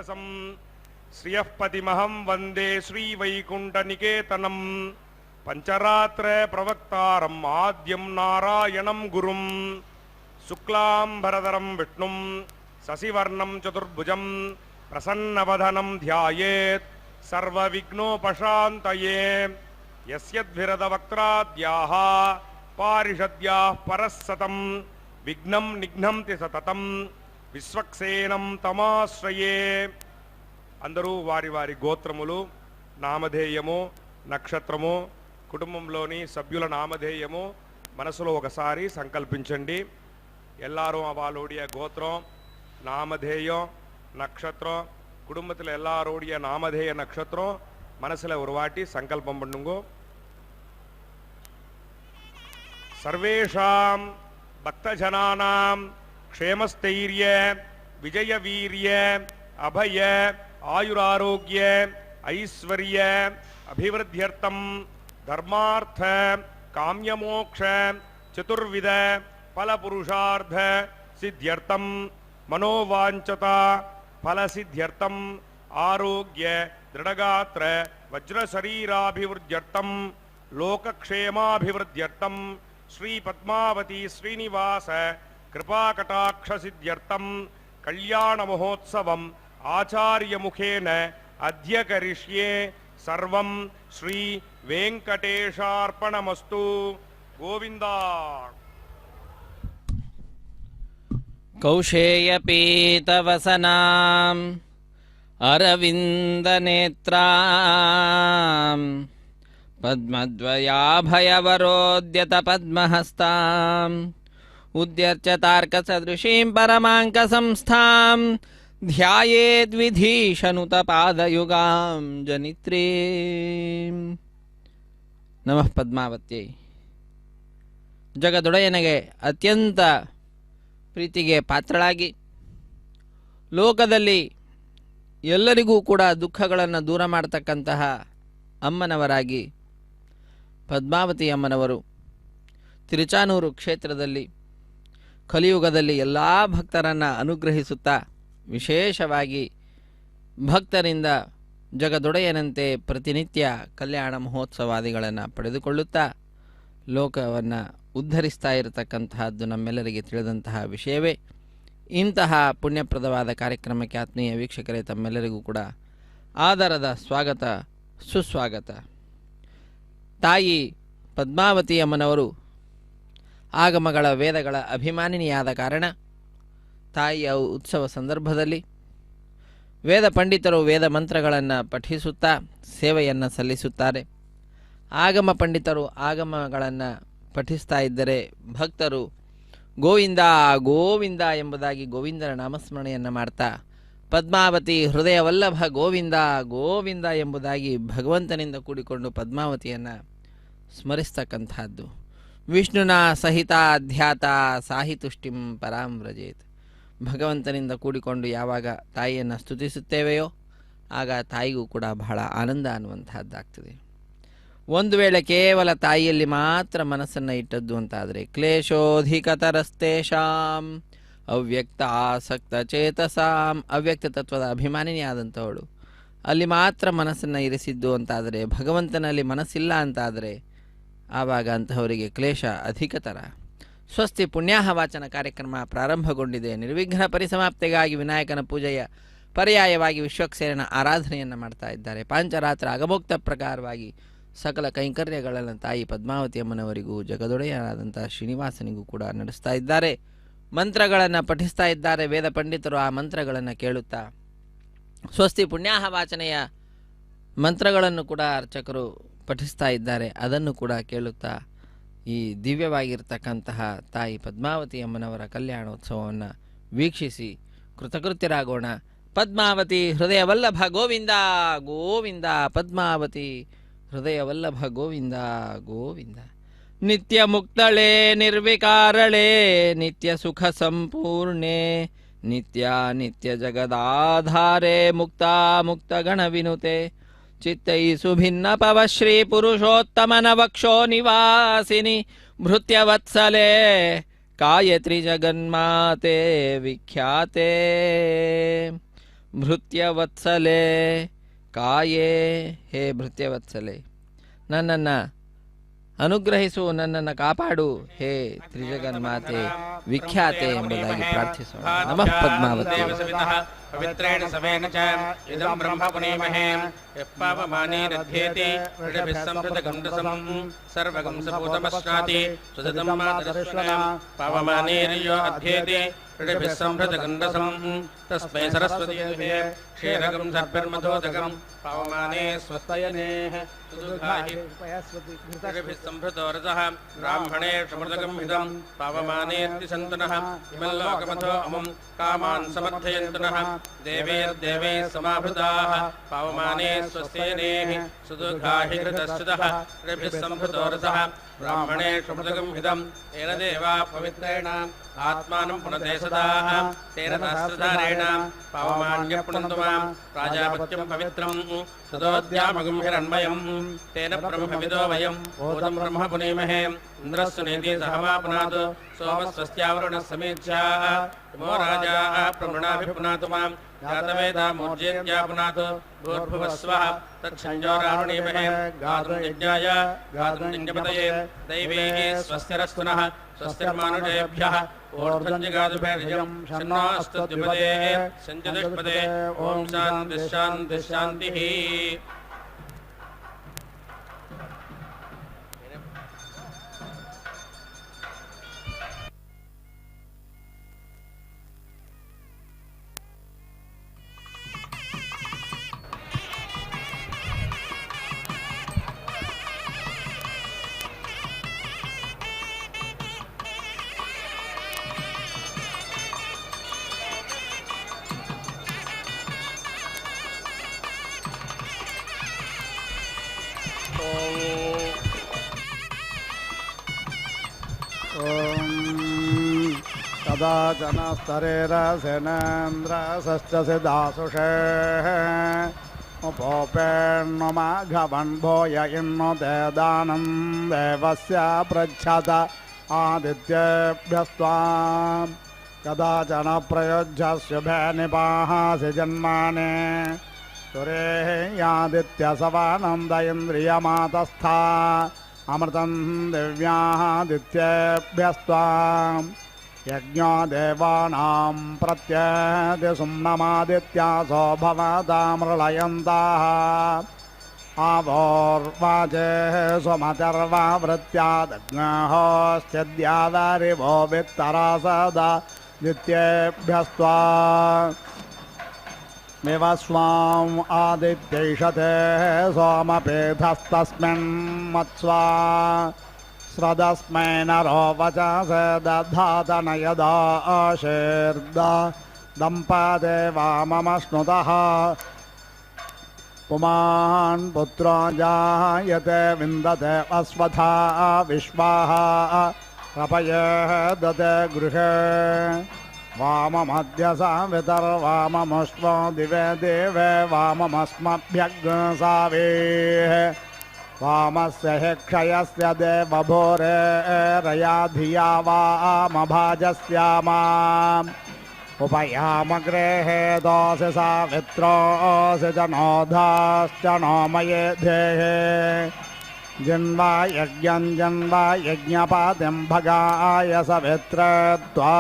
ಶ್ರೀನಿವಾಸಂ ಶ್ರಿಯಃಪತಿಮಹಂ ವಂದೇ ಶ್ರೀವೈಕುಂಠನಿಕೇತನಂ ಪಂಚರಾತ್ರ ಪ್ರವಕ್ತಾರಂ ಆದ್ಯಂ ನಾರಾಯಣಂ ಗುರುಂ ಶುಕ್ಲಾಂಬರಧರಂ ವಿಷ್ಣುಂ ಶಶಿವರ್ಣಂ ಚತುರ್ಭುಜಂ ಪ್ರಸನ್ನವದನಂ ಧ್ಯಾಯೇತ್ ಸರ್ವವಿಘ್ನೋಪಶಾಂತಯೇ ಯಸ್ಯದ್ವಿರದವಕ್ತ್ರಾದ್ಯಾಃ ಪಾರಿಷದ್ಯಾಃ ಪರಸ್ಸತಂ ವಿಘ್ನಂ ನಿಘ್ನಂತಿ సతతం విశ్వక్సేనం తమాశ్రయే. అందరూ వారి వారి గోత్రములు, నామధేయము, నక్షత్రము, కుటుంబంలోని సభ్యుల నామధేయము మనసులో ఒకసారి సంకల్పించండి. எல்லாரும் அவளுடைய கோத்திரம், நாமதேயம், நட்சத்திரம், குடும்பத்தில் எல்லாரோடைய நாமதேய நட்சத்திரம் மனசில் ஒரு வாட்டி சங்கல்பம் பண்ணுங்க. சர்வேஷாம் பக்தஜனானாம் க்ஷேமஸ்தைரிய விஜயவீரிய அபய ஆயுராரோக்கிய ஐஸ்வர்ய அபிவிருத்தியர்த்தம் தர்மார்த்த காம்யமோக்ஷ சதுர்வித ಫಲಪುರುಷಾರ್ಥ ಸಿದ್ಧ್ಯರ್ಥಂ ಮನೋವಾಂಚತಾ ಫಲಸಿದ್ಧ್ಯರ್ಥಂ ಆರೋಗ್ಯ ದೃಢಗಾತ್ರ ವಜ್ರಶರೀರಾಭಿವೃದ್ಧ್ಯರ್ಥಂ ಲೋಕಕ್ಷೇಮಾಭಿವೃದ್ಧ್ಯರ್ಥಂ ಶ್ರೀ ಪದ್ಮಾವತಿ ಶ್ರೀನಿವಾಸ ಕೃಪಾಕಟಾಕ್ಷಸಿದ್ಧ್ಯರ್ಥಂ ಕಲ್ಯಾಣ ಮಹೋತ್ಸವಂ ಆಚಾರ್ಯ ಮುಖೇನ ಅದ್ಯ ಕರಿಷ್ಯೆ. ಸರ್ವಂ ಶ್ರೀ ವೆಂಕಟೇಶಾರ್ಪಣಮಸ್ತು. ಗೋವಿಂದ. ಕೌಶೇಯಪೀತವಸನಾಂ ಅರವಿಂದನೇತ್ರಾಂ ಪದ್ಮದ್ವಯಾಭಯವರೋದ್ಯತ ಪದ್ಮಹಸ್ತಾಂ ಉದ್ಯರ್ಚತಾರ್ಕಸದೃಶೀಂ ಪರಮಾಂಕಸಂಸ್ಥಾಂ ಧ್ಯಾಯೇದ್ವಿಧೀಶನುತಪಾದಯುಗಾಂ ಜನಿತ್ರೀಂ. ನಮಃ ಪದ್ಮಾವತ್ಯೈ. ಜಗದೊಡೆಯನಿಗೆ ಅತ್ಯಂತ ಪ್ರೀತಿಗೆ ಪಾತ್ರಳಾಗಿ ಲೋಕದಲ್ಲಿ ಎಲ್ಲರಿಗೂ ಕೂಡ ದುಃಖಗಳನ್ನು ದೂರ ಮಾಡತಕ್ಕಂತಹ ಅಮ್ಮನವರಾಗಿ ಪದ್ಮಾವತಿ ಅಮ್ಮನವರು ತಿರುಚಾನೂರು ಕ್ಷೇತ್ರದಲ್ಲಿ ಕಲಿಯುಗದಲ್ಲಿ ಎಲ್ಲ ಭಕ್ತರನ್ನು ಅನುಗ್ರಹಿಸುತ್ತಾ ವಿಶೇಷವಾಗಿ ಭಕ್ತರಿಂದ ಜಗದೊಡೆಯನಂತೆ ಪ್ರತಿನಿತ್ಯ ಕಲ್ಯಾಣ ಮಹೋತ್ಸವಾದಿಗಳನ್ನು ಪಡೆದುಕೊಳ್ಳುತ್ತಾ ಲೋಕವನ್ನು ಉದ್ಧರಿಸ್ತಾ ಇರತಕ್ಕಂತಹದ್ದು ನಮ್ಮೆಲ್ಲರಿಗೆ ತಿಳಿದಂತಹ ವಿಷಯವೇ. ಇಂತಹ ಪುಣ್ಯಪ್ರದವಾದ ಕಾರ್ಯಕ್ರಮಕ್ಕೆ ಆತ್ಮೀಯ ವೀಕ್ಷಕರೇ, ತಮ್ಮೆಲ್ಲರಿಗೂ ಕೂಡ ಆದರದ ಸ್ವಾಗತ, ಸುಸ್ವಾಗತ. ತಾಯಿ ಪದ್ಮಾವತಿ ಅಮ್ಮನವರು ಆಗಮಗಳ ವೇದಗಳ ಅಭಿಮಾನಿನಿಯಾದ ಕಾರಣ ತಾಯಿಯ ಉತ್ಸವ ಸಂದರ್ಭದಲ್ಲಿ ವೇದ ಪಂಡಿತರು ವೇದ ಮಂತ್ರಗಳನ್ನು ಪಠಿಸುತ್ತಾ ಸೇವೆಯನ್ನು ಸಲ್ಲಿಸುತ್ತಾರೆ. ಆಗಮ ಪಂಡಿತರು ಆಗಮಗಳನ್ನು ಪಠಿಸ್ತಾ ಇದ್ದರೆ ಭಕ್ತರು ಗೋವಿಂದ ಗೋವಿಂದ ಎಂಬುದಾಗಿ ಗೋವಿಂದನ ನಾಮಸ್ಮರಣೆಯನ್ನು ಮಾಡ್ತಾ ಪದ್ಮಾವತಿ ಹೃದಯ ವಲ್ಲಭ ಗೋವಿಂದ ಗೋವಿಂದ ಎಂಬುದಾಗಿ ಭಗವಂತನಿಂದ ಕೂಡಿಕೊಂಡು ಪದ್ಮಾವತಿಯನ್ನು ಸ್ಮರಿಸ್ತಕ್ಕಂಥದ್ದು. ವಿಷ್ಣುನ ಸಹಿತ ಅಧ್ಯಾತ ಸಾಹಿತುಷ್ಟಿಂ ಪರಾಂ ವ್ರಜೇತ್. ಭಗವಂತನಿಂದ ಕೂಡಿಕೊಂಡು ಯಾವಾಗ ತಾಯಿಯನ್ನು ಸ್ತುತಿಸುತ್ತೇವೆಯೋ ಆಗ ತಾಯಿಗೂ ಕೂಡ ಬಹಳ ಆನಂದ ಅನ್ನುವಂಥದ್ದಾಗ್ತದೆ. ಒಂದು ವೇಳೆ ಕೇವಲ ತಾಯಿಯಲ್ಲಿ ಮಾತ್ರ ಮನಸ್ಸನ್ನು ಇಟ್ಟದ್ದು ಅಂತಾದರೆ ಕ್ಲೇಶೋಧಿಕತರಸ್ತೇಷಾಂ ಅವ್ಯಕ್ತ ಆಸಕ್ತ ಚೇತಸಾಂ, ಅವ್ಯಕ್ತ ತತ್ವದ ಅಭಿಮಾನಿನಿಯಾದಂಥವಳು ಅಲ್ಲಿ ಮಾತ್ರ ಮನಸ್ಸನ್ನು ಇರಿಸಿದ್ದು ಅಂತಾದರೆ, ಭಗವಂತನಲ್ಲಿ ಮನಸ್ಸಿಲ್ಲ ಅಂತಾದರೆ ಆವಾಗ ಅಂತಹವರಿಗೆ ಕ್ಲೇಶ ಅಧಿಕತರ. ಸ್ವಸ್ತಿ ಪುಣ್ಯಾಹ ವಾಚನ ಕಾರ್ಯಕ್ರಮ ಪ್ರಾರಂಭಗೊಂಡಿದೆ. ನಿರ್ವಿಘ್ನ ಪರಿಸಮಾಪ್ತಿಗಾಗಿ ವಿನಾಯಕನ ಪೂಜೆಯ ಪರ್ಯಾಯವಾಗಿ ವಿಶ್ವಕ್ಸೇನನ ಆರಾಧನೆಯನ್ನು ಮಾಡ್ತಾ ಇದ್ದಾರೆ. ಪಾಂಚರಾತ್ರ ಅಗಮೋಕ್ತ ಪ್ರಕಾರವಾಗಿ ಸಕಲ ಕೈಂಕರ್ಯಗಳನ್ನು ತಾಯಿ ಪದ್ಮಾವತಿ ಅಮ್ಮನವರಿಗೂ ಜಗದೊಡೆಯನಾದಂಥ ಶ್ರೀನಿವಾಸನಿಗೂ ಕೂಡ ನಡೆಸ್ತಾ ಇದ್ದಾರೆ. ಮಂತ್ರಗಳನ್ನು ಪಠಿಸ್ತಾ ಇದ್ದಾರೆ ವೇದ ಪಂಡಿತರು. ಆ ಮಂತ್ರಗಳನ್ನು ಕೇಳುತ್ತಾ ಸ್ವಸ್ತಿ ಪುಣ್ಯಾಹ ವಾಚನೆಯ ಮಂತ್ರಗಳನ್ನು ಕೂಡ ಅರ್ಚಕರು ಪಠಿಸ್ತಾ ಇದ್ದಾರೆ. ಅದನ್ನು ಕೂಡ ಕೇಳುತ್ತಾ ಈ ದಿವ್ಯವಾಗಿರ್ತಕ್ಕಂತಹ ತಾಯಿ ಪದ್ಮಾವತಿ ಅಮ್ಮನವರ ಕಲ್ಯಾಣೋತ್ಸವವನ್ನು ವೀಕ್ಷಿಸಿ ಕೃತಕೃತ್ಯರಾಗೋಣ. ಪದ್ಮಾವತಿ ಹೃದಯ ವಲ್ಲಭ ಗೋವಿಂದ ಗೋವಿಂದ. ಪದ್ಮಾವತಿ ಹೃದಯ ವಲ್ಲಭ ಗೋವಿಂದ ಗೋವಿಂದ. ನಿತ್ಯ ಮುಕ್ತಳೆ ನಿರ್ವಿಕಾರಳೆ ನಿತ್ಯ ಸುಖ ಸಂಪೂರ್ಣೆ ನಿತ್ಯ ನಿತ್ಯ ಜಗದಾಧಾರೆ ಮುಕ್ತಾ ಮುಕ್ತ ಗಣ ವಿನುತೆ ಚಿತ್ತೈಸು ಭಿನ್ನ ಪವ ಶ್ರೀ ಪುರುಷೋತ್ತಮನ ವಕ್ಷೋ ನಿವಾಸಿನಿ ಭೃತ್ಯವತ್ಸಲೆ ಕಾಯತ್ರಿ ಜಗನ್ಮಾತೆ ವಿಖ್ಯಾತೆ. ಭೃತ್ಯವತ್ಸಲೆ ಕಾಯೇ ಹೇ ಭೃತ್ಯವತ್ಸಲೆ ನನ್ನನ್ನು ಅನುಗ್ರಹಿಸು, ನನ್ನನ್ನು ಕಾಪಾಡು ಹೇ ತ್ರಿಜಗನ್ಮಾತೆ ವಿಖ್ಯಾತೆ ಎಂಬುದಾಗಿ ಪ್ರಾರ್ಥಿಸೋಣ. ನಮಃ ಪದ್ಮಾವತಿ. ಪವಿತ್ರೇಣ ಸವೇನ ಚ ಇದಂ ಬ್ರಹ್ಮ ಪುನೀಮಹೇ ಯಪ್ಪಾವಮಾನೇರಧ್ಯೇತಿ ಋಷಭಿಃ ಸಂಹೃತಗಂ ರಸಂ ಸರ್ವಗಂ ಸಪೂತಮಶ್ನಾತಿ ಸುದತಂ ಮಾತರಶ್ವನಾಂ ಪಾವಮಾನೇರ್ಯೋ ಅಧ್ಯೇತಿ ಋಷಭಿಃ ಸಂಹೃತಗಂ ರಸಂ ತಸ್ಮೈ ಸರಸ್ವತೀರ್ಭೇ ಕ್ಷೀರಗಂ ಸರ್ಪಿರ್ಮಧೋದಕಂ ಪಾವಮಾನೇ ಸ್ವಸ್ತಯನೇಃ ಸುದುಘಾಹಿ ಋಷಭಿಃ ಸಂಹೃತೋ ರಸಃ ಬ್ರಾಹ್ಮಣೇ ಸಮೃತಗಂ ಹಿದಂ ಪಾವಮಾನೇರ್ತಿ ಸಂತನಃ ಇಮಲ್ಲೋಕಮಥೋ ಅಮಂ ಕಾಮಾನ್ ಸಮರ್ಥಯಂತು ನಃ ದೇವೈರ್ದೇವೈಃ ಸಮಾಭೃತಾಃ ಪಾವಮಾನೇ ಸ್ವಸ್ತೇನೇಃ ಸುದುಘಾಹಿ ಘೃತಶ್ಚಿದಃ ಋಷಭಿಃ ಸಂಹೃತೋ ರಸಃ ಬ್ರಾಹ್ಮಣೇ ಸಮೃತಗಂ ಹಿದಂ ತೇನ ದೇವಾ ಪವಿತ್ರೇಣ ಆತ್ಮಾನಂ ಪುನತೆ ಸದಾಃ ತೇನ ಸಹಸ್ರಧಾರೇಣ ಪಾವಮಾನ್ಯ ಪುನಂತು ಮಾಂ ಪ್ರಾಜಾಪತ್ಯಂ ಪವಿತ್ರಂ ತದೋದ್ಯಾಮಗಂ ಹಿರಣ್ಮಯಂ ತೇನ ಬ್ರಹ್ಮವಿದೋ ವಯಂ ಓದಂ ಬ್ರಹ್ಮ ಪುನೀಮಹೇ ಇಂದ್ರಸ್ಸು ನೇತಿ ಸಹಮಾ ಪುನಾತು ಸೋಮಸ್ವಸ್ತ್ಯಾವರುಣಃ ಸಮೀಚ್ಛಾ ಇಮೋ ರಾಜಾಃ ಪ್ರಮೃಣಾಭಿ ಪುನಾತು ಮಾಂ ಜಾತವೇದಾ ಮೂರ್ಜೇತ್ಯಾ ಪುನಾತು ಭೂರ್ಭುವಸ್ವಃ ತಚ್ಛಂಜೋರಾರುಣೀಮಹೇ ಗಾತುಂ ಯಜ್ಞಾಯ ಗಾತುಂ ಯಜ್ಞಪತಯೇ ದೈವೈಃ ಸ್ವಸ್ತಿರಸ್ತು ನಃ ಸ್ವಸ್ತಿರ್ಮಾನುಷೇಭ್ಯಃ ऊर्ध्वं जगादुभैर्यं शन्नो अस्तु द्विपदे सञ्चतुष्पदे ओम शान्तिः शान्तिः शान्तिः. कदाचन स्तरेरसेनेन्द्रसश्चसि दासुषेः उपोपेर्णमाघवन् भूय इन्नु ते दानं देवस्य पृच्छत आदित्येभ्यस्त्वाम् कदाचन प्रयुज्य शुभे निपाहासि जन्माने सुरेः यादित्यसवानन्द इन्द्रियमातस्था अमृतं दिव्यादित्येभ्यस्त्वाम् यज्ञो देवानां प्रत्येति सुम्नमादित्यासो भवतामृळयन्ताः आवोर्वाचेः सुमतिर्वावृत्यादग्नहोश्चिद्यावरिवो वित्तरासदा दित्येभ्यस्त्वा विवस्वाम् आदित्यैषते सोमपीठस्तस्मिन् मत्स्वा श्रदस्मै नरो वचसे दधातन यदा आशीर्द दम्पते वाममश्नुतः पुमान् पुत्रो जायते विन्दते अश्वथा विश्वाः रपयेः दते गृहे वाममद्य सावितर्वाममुष्वो दिवे दिवे वाममस्मभ्यग्सावेः वामस्य हि क्षयस्य देवभूरेरया धिया वामभाजस्यामाम् उपयामग्रेहे दोषि सावित्रोऽसि च नोधाश्च नो मये धेहे जिन्वा यज्ञं जन्वा यज्ञपातिं भगाय सवित्रे त्वा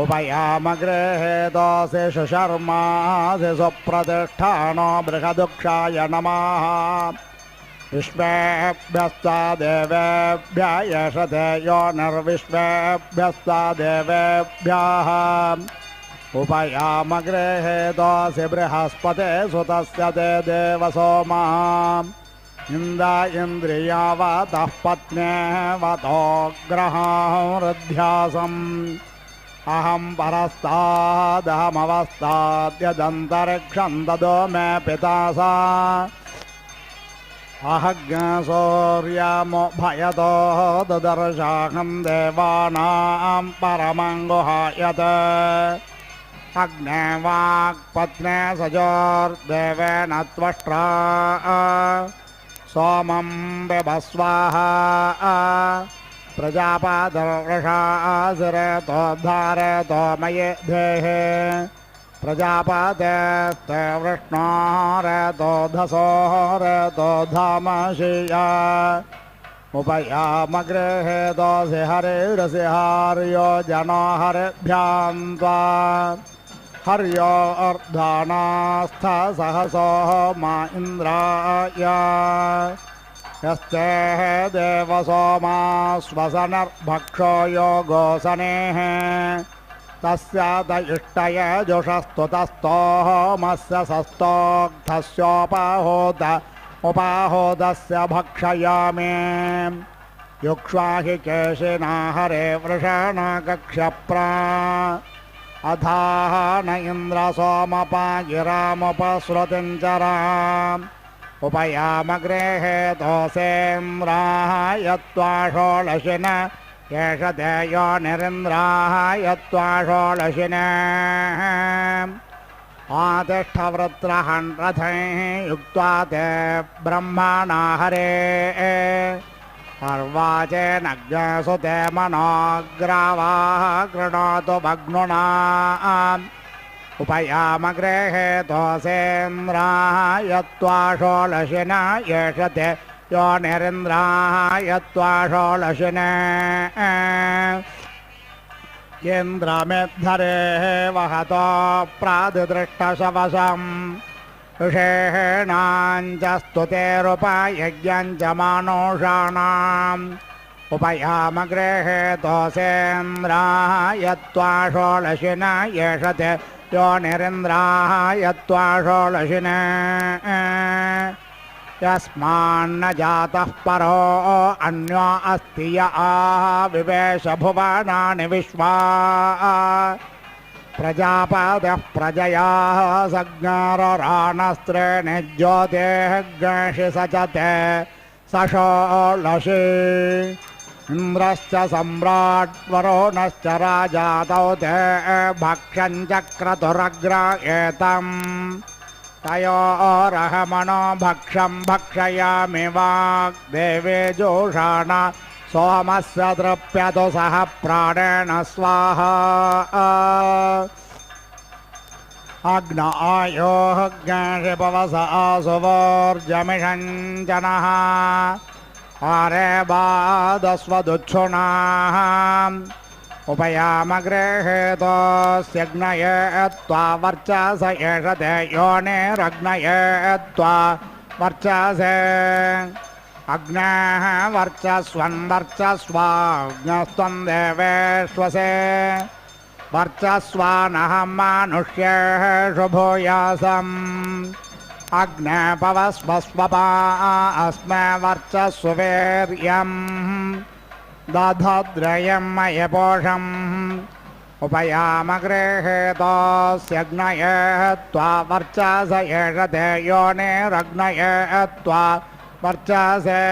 उपयामग्रेहे दोषि शुशर्मासि सुप्रतिष्ठानो बृहदुक्षाय नमः विश्वेभ्यस्ता देवेभ्य यशते यो निर्विश्वेभ्यस्ता देवेभ्यः उपयामग्रेहे दोषि बृहस्पते सुतस्य ते देवसोमः इन्द इन्द्रियावतः पत्न्यवतो ग्रहावृद्ध्यासम् अहं परस्तादहमवस्ताद्यदन्तरिक्षं ददो मे पिता सा अहज्ञसूर्यमो भयतो ददर्शाहं देवानां परमं गुहायत अग्ने वाक्पत्ने सजोर्देवेन त्वष्ट्रा सोमं बिभस्वाहा प्रजापादर्वृषासिरेतो धारयतो मये धेः प्रजापतेस्ते वृष्णो रेतोधसो रेतोधामशिया उपयामगृहे दोषि हरिरसि हर्यो जनो हरिभ्यां त्वा हर्यो अर्धानास्थ सहसो मा इन्द्राय यस्ते देवसोमा स्वसनर्भक्षो योगोसनेः तस्य द इष्टय जुषस्तुतस्तोमस्य सस्तोग्धस्योपाहोद उपाहोदस्य भक्षयामि युक्ष्वाहि केशिना हरे वृषणकक्ष्यप्रा अधाः न इन्द्रसोमपागिरामुपश्रुतिञ्चराम् उपयामगृहे दोसेन्द्राः यत्त्वा षोडशिन एष ते योनिरिन्द्राः यत्त्वा षोडशिन आतिष्ठवृत्रहन् रथैः युक्त्वा ते ब्रह्मणा हरे अर्वाचेनज्ञसु ते मनोग्रावाः गृणोतु भग्नुना उपयामगृहे दोसेन्द्राः यत्त्वा षोडशिन एष ते योनिरिन्द्राः यत्त्वा षोडशिन इन्द्रमेद्धरेः वहतो प्रादिदृष्टशवशम् ऋषेणाञ्च स्तुतेरुपयज्ञञ्च मानुषाणाम् उपयामगृहे दोसेन्द्राः यत्त्वा षोडशिन एष ते योनिरिन्द्राः यत्त्वा षोडशिन यस्मान्न जातः परो अन्यो अस्ति य विवेश भुवनानि विश्वा प्रजापतः प्रजया सज्ञारराणस्त्रेणि ज्योतिः गणेशि सचते सषोडशि इन्द्रश्च सम्राट् वरुणश्च राजा तौ ते भक्ष्यञ्च क्रतुरग्र एतम् तयोरहमनो भक्षं भक्षयामि वाग्देवे जोषाण सोमस्य तृप्यतु सह प्राणेन स्वाहा अग्न आयोः ज्ञाषि पवस आसुवोर्जमिषञ्जनः आरे बादस्वदुच्छुनाः उपयामगृहे दोस्यग्नये त्वा वर्चस एष ते योनिरग्नये त्वा वर्चसे अग्नेः वर्चस्वन्वर्चस्वाग्नस्त्वं देवेष्वसे वर्चस्वानहं मानुष्येषु भूयासम् अग्ने पवस्वस्वपा अस्मे वर्चस्ववीर्यम् दधद्रयं मयपोषम् उपयामगृहे दोस्यग्नये त्वा वर्चस एष ते योनिरग्नये त्वा वर्चसे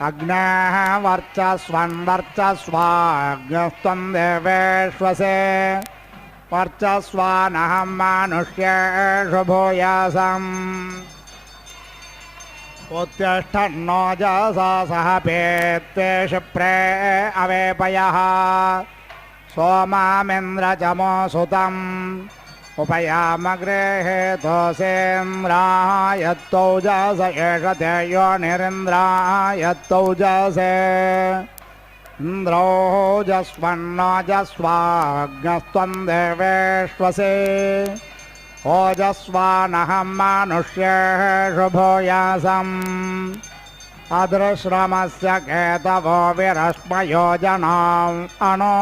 अग्नेः वर्चस्वन्वर्चस्वाग्नस्त्वं देवेष्वसे वर्चस्वानहं मानुष्येषु भूयासम् उत्तिष्ठन्नोजसा सह पेत्वे शिप्रे अवेपयः सोमामिन्द्रचमो सुतम् उपयामगृहे दोसेन्द्राः यत्तौजस एष ते योनिरिन्द्राः यत्तौजसे इन्द्रोजस्वन्नोजस्वाग्नस्त्वं देवेष्वसे ओजस्वानहं मानुष्येषु भूयासम् अदृश्रमस्य केतवो विरश्मयो जनाम् अनो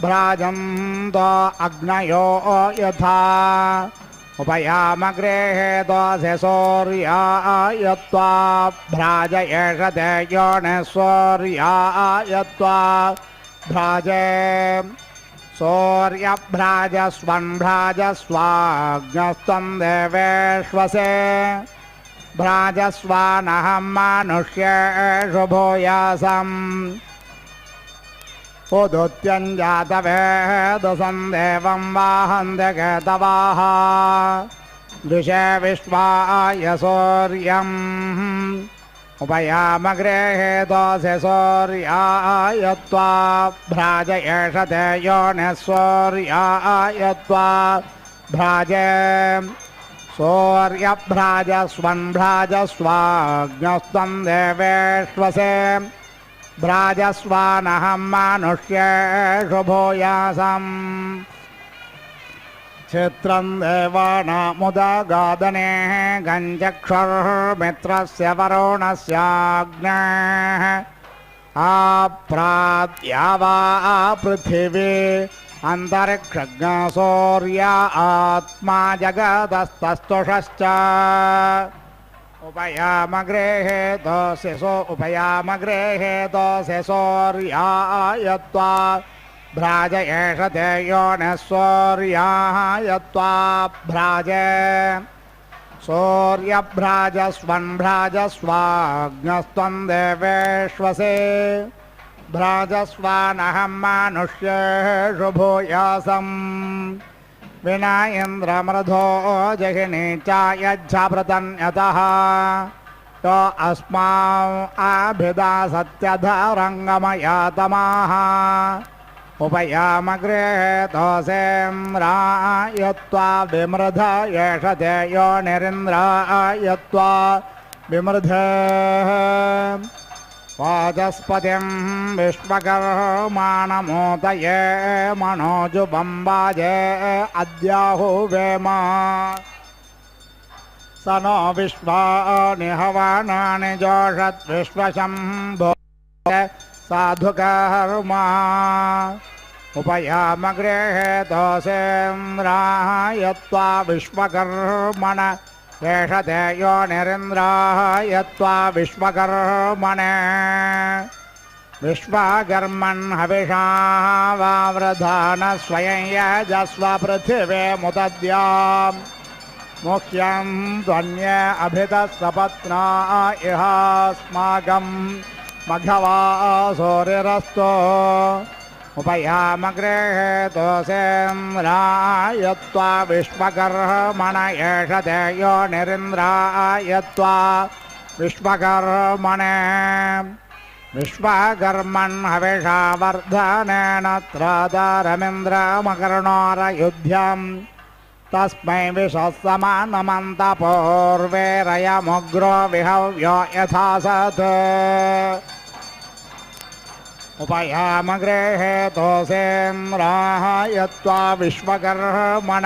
भ्राजन्तो अग्नयो यथा उपयामगृहे दोषि सूर्यायत्वा भ्राज एष ते योनिसूर्यायत्वा भ्राजे सूर्यभ्राजस्वन्भ्राजस्वाग्नस्त्वं देवेष्वसे भ्राजस्वानहं मानुष्येषु भूयासम् उदुत्यञ्जातवेदसं देवं वाहन्ते केतवाः दृशे विश्वाय सूर्यम् उपयामगृहेतोऽसि सूर्याय त्वा भ्राजयेषते योनिः सूर्याय त्वा भ्राजे सूर्यभ्राजस्वन्भ्राजस्वाग्नस्त्वं देवेष्वसे भ्राजस्वानहं मनुष्येषु भूयासम् चित्रं देवानामुदगादने गञ्चक्षुर्मित्रस्य वरुणस्याग्नेः आप्राद्यावा पृथिवी अन्तरिक्षज्ञसूर्य आत्मा जगदस्तस्तुषश्च उपयामगृहेतोऽसि सूर्याय त्वा भ्राजयेषते योनिः सूर्याय त्वा भ्राजे सूर्यभ्राजस्वन्भ्राजस्वाग्नस्त्वं देवेष्वसे भ्राजस्वानहं मनुष्येषु भूयासम् विना इन्द्रमृधो जहिनी चायच्छाभृतन्यतः तो अस्मान् आभिदा सत्यधरङ्गमयातमाः उपयामगृहेतोऽसीन्द्राय त्वा विमृध येषते योनिरिन्द्राय त्वा विमृध वाचस्पतिं विश्वकर्माणमोदये मनोजुबम्बाजे अद्याहुवेम स नो विश्वानि हवानानि जोषद्विश्वशम्भो साधुकर्मा उपयामगृहेतोऽसीन्द्राय त्वा विश्वकर्मण येषते योनिरिन्द्राय त्वा विश्वकर्मणे विश्वकर्मन् हविषा वावृधान स्वयं यजस्व पृथिवे मुदद्याम् मुख्यं त्वन्ये अभितस्तपत्ना इहास्माकं मघवा सूर्यरस्तो उपयामगृहेतोऽसीन्द्राय त्वा विश्वकर्मण येषते योनिरिन्द्राय त्वा विश्वकर्मणे विश्वकर्मन् हविषा वर्धनेन त्रातारमिन्द्रमकर्णोरयुध्यम् तस्मै विशस्समानमन्तपूर्वेरयमुग्रो विहव्यो यथा सत् उपयामगृहेतोऽसीन्द्राय त्वा विश्वकर्मण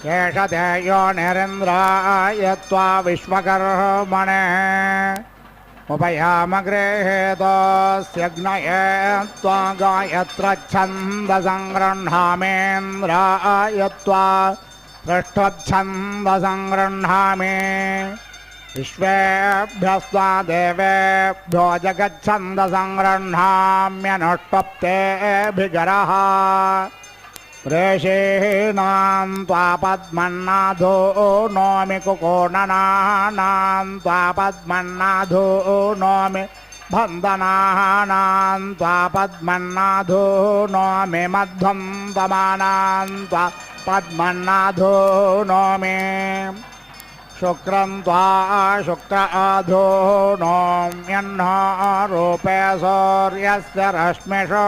येषते योनिरिन्द्राय त्वा विश्वकर्मणे उपयामगृहेतोऽस्यग्नये त्वा गायत्रच्छन्दसङ्गृह्णामेन्द्राय त्वा पृष्ठच्छन्दसङ्गृह्णामि विश्वेभ्यस्त्वा देवेभ्यो जगच्छन्दसङ्गृह्णाम्यनुष्पप्तेऽभिगरः प्रेषीणां त्वा पद्मन्नाथो नोमि कुकोणनानां त्वा पद्मन्नाथो नोमि बन्धनानां त्वा पद्मन्नाथो नोमि मध्वं तमानां त्वा पद्मन्नाथो नोमि शुक्रं त्वा शुक्र आधो नोम्यह्नरूपे सूर्यस्य रश्मिषु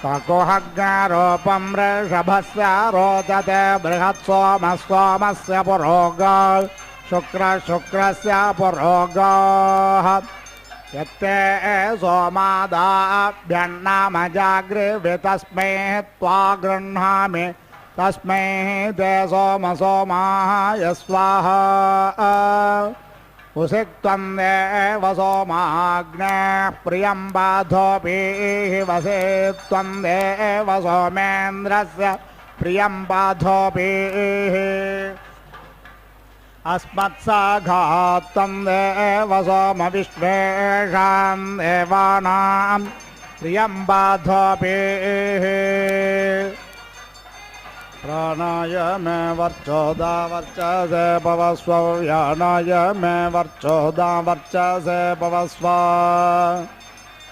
तकुहग्नरूपं वृषभस्य रोचते बृहत्सोमस्य पुरोगा शुक्रस्य पुरोगाः यत्ते सोमादाभ्यन्नामजागृवे तस्मै त्वा गृह्णामि तस्मै ते सोमाय स्वाहा उषित्वं देव सोमाग्ने प्रियं बाधोऽपीः वसे त्वं देव सोमेन्द्रस्य प्रियं बाधोऽपीः अस्मत्साघात्वं देव सोम विश्वेषां देवानां प्रियं बाधोऽपीः प्राणाय मे वर्चोदा वर्चसे भवस्व व्यानाय मे वर्चोदा वर्चसे भवस्व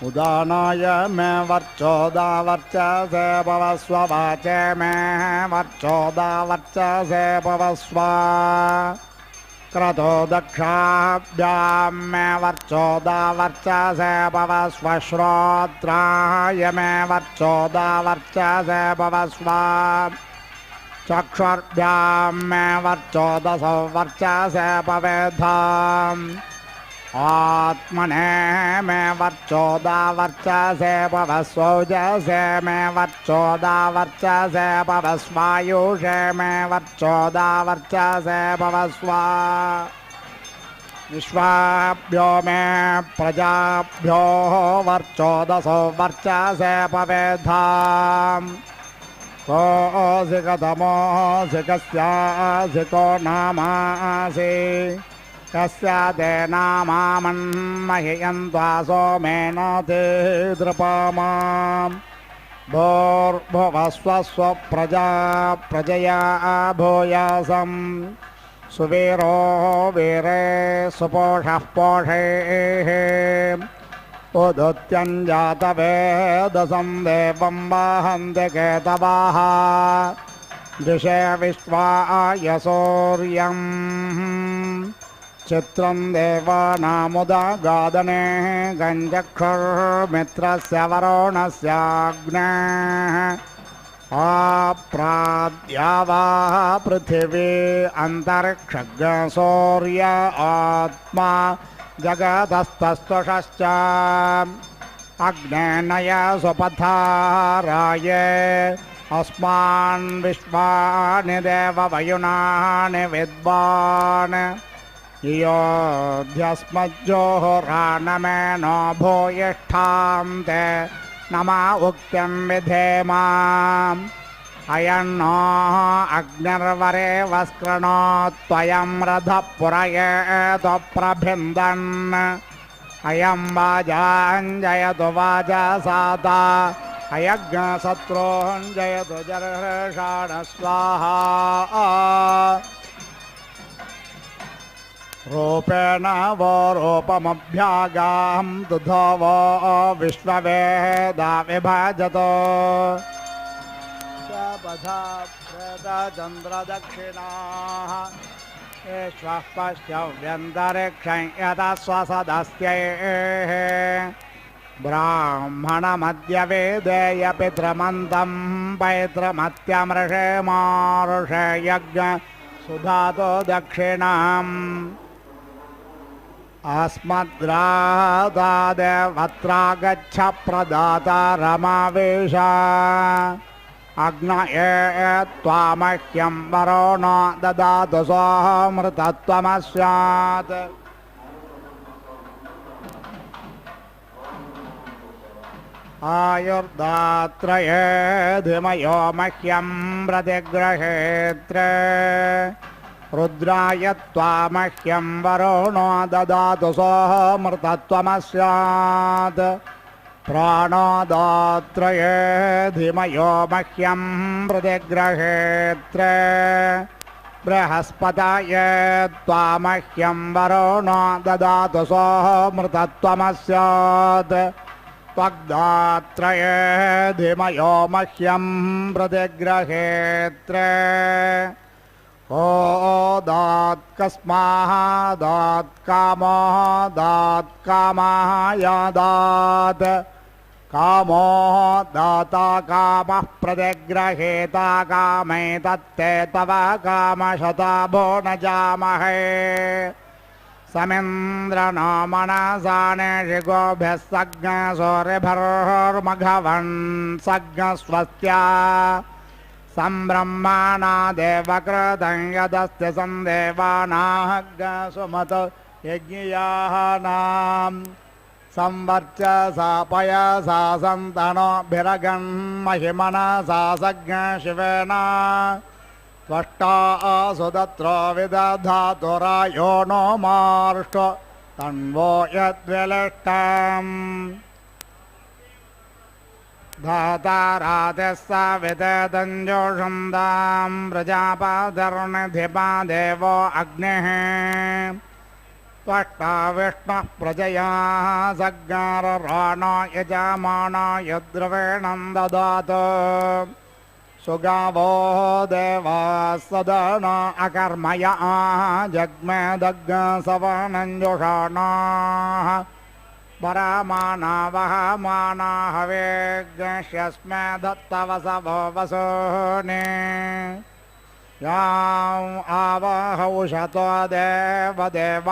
उदानाय मे वर्चोदा वर्चसे भवस्व वाचे मे वर्चोदा वर्चसे भवस्व क्रतो दक्षाभ्यां मे वर्चोदा वर्चसे भवस्व श्रोत्राय मे वर्चोदा वर्चसे भवस्व चक्षुर्भ्यां मे वर्चोदसो वर्चसे भवेद्धाम् आत्मने मे वर्चोदा वर्चसे भवस्वौजसे मे वर्चोदा वर्चसे भवस्वायुषे मे वर्चोदा वर्चसे भवस्व विश्वाभ्यो मे प्रजाभ्यो वर्चोदसो वर्चसे भवेद्धाम् कोऽसि कथमोऽसि कस्यासि को नामासि कस्य ते नामामन्मह्यन्त्वा सोमेन ते द्रपामाम् भूर्भुवस्वस्व प्रजया भूयासम् सुवीरो वीरे सुपोषः पोषेः उदुत्यञ्जातवेदसं देवं वहन्ति केतवः दिशे विश्वाय सूर्यम् चित्रं देवानामुदगादने गञ्जक्षुर्मित्रस्य वरुणस्याग्नेः आप्राद्यावाः पृथिवी अन्तरिक्षज्ञसूर्य आत्मा जगतस्तस्तुषश्च अग्नेनय सुपथाराये अस्मान् विश्वानि देववयुनानि विद्वान् योऽध्यस्मज्जोहोरानमेनो भूयिष्ठां ते नमा उक्त्यं विधेमाम् अयन्नो अग्निर्वरे वस्कृणोत्वयं रथः पुरयेत प्रभिन्दन् अयं वाजाञ्जयतु वाजसाता अयज्ञशत्रोञ्जयतु जर्षाण स्वाहा रूपेण वो रूपमभ्यागां दुधो वो विश्ववेदा विभजतो चन्द्रदक्षिणाः श्वः पश्यव्यन्तरिक्षं यथा स्वसदस्यैः ब्राह्मणमद्य वेदेय पितृमन्तं पैतृमत्यमृषे मारुषे यज्ञ सुधातो दक्षिणाम् अस्मद्रादादेवत्रागच्छ प्रदाता रमावेशा अग्नये त्वामह्यं वरुणो ददातु सोऽमृतत्वमस्यात् आयुर्दात्रये धिमयो मह्यं प्रतिगृहेत्रे रुद्राय त्वामह्यं वरुणो ददातु सोऽमृतत्वमस्यात् प्राणोदात्रये धिमयो मह्यं प्रतिगृहेत्रे बृहस्पतये त्वामह्यं वरुणो ददातु सोऽमृतत्वमस्यात् त्वग्दात्रये धिमयो मह्यं प्रतिगृहेत्रे दात्कामः यादात् कामो दाता कामः प्रतिगृहेता कामैतत्ते तव कामशता भो न जामहे समिन्द्रनो मनसाने ऋगोभ्यः सज्ञसूरिभिर्मघवन् सज्ञस्वस्त्या संब्रह्मणा देवकृतं यदस्ति संदेवानाहग्गसुमत यज्ञियानाम् संवर्चसा पयसा सन्तनोभिरगन् महिमनसा सज्ञशिवेन त्वष्टा सुदत्रो विदधातुरायो नो मार्ष्ट तन्वो यद्विलिष्टम् धातारातिः सवितदञ्जोषन्दां प्रजापाधर्निधिपा देवो अग्निः त्वष्टा विष्णुः प्रजया सज्ञारराणो यजमानो यद्रवेणं ददातु सुगावो देवाः सदन अकर्मया जग्मे दग्ग सवनञ्जुषाणाः परामाना वहमाना हवेज्ञस्मे दत्तवसवो वसूनि याम् आवहौषतो देवदेवाग्नस्तान्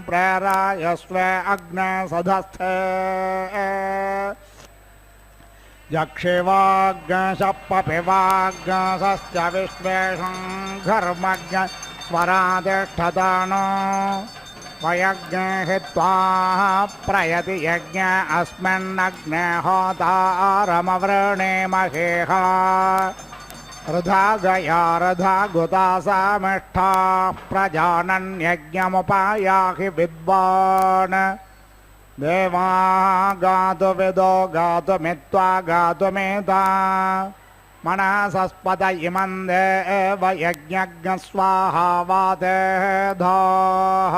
प्रेरयस्वे अग्ने सधस्थे यक्षिवाग्नशप्पपिवाग्नसश्च विश्वेषं घर्मज्ञ स्वरातिष्ठतानो वयज्ञे हित्वा प्रयति यज्ञ अस्मिन्नग्ने होतारमवृणीमहेह रधा गया रधा गुता सामिष्ठाः प्रजानन्यज्ञमुपायाहि विद्वान् देवा गातुविदो गातुमित्वा गातुमेता मनसस्पत इमं देव यज्ञस्वाहा वातेधाः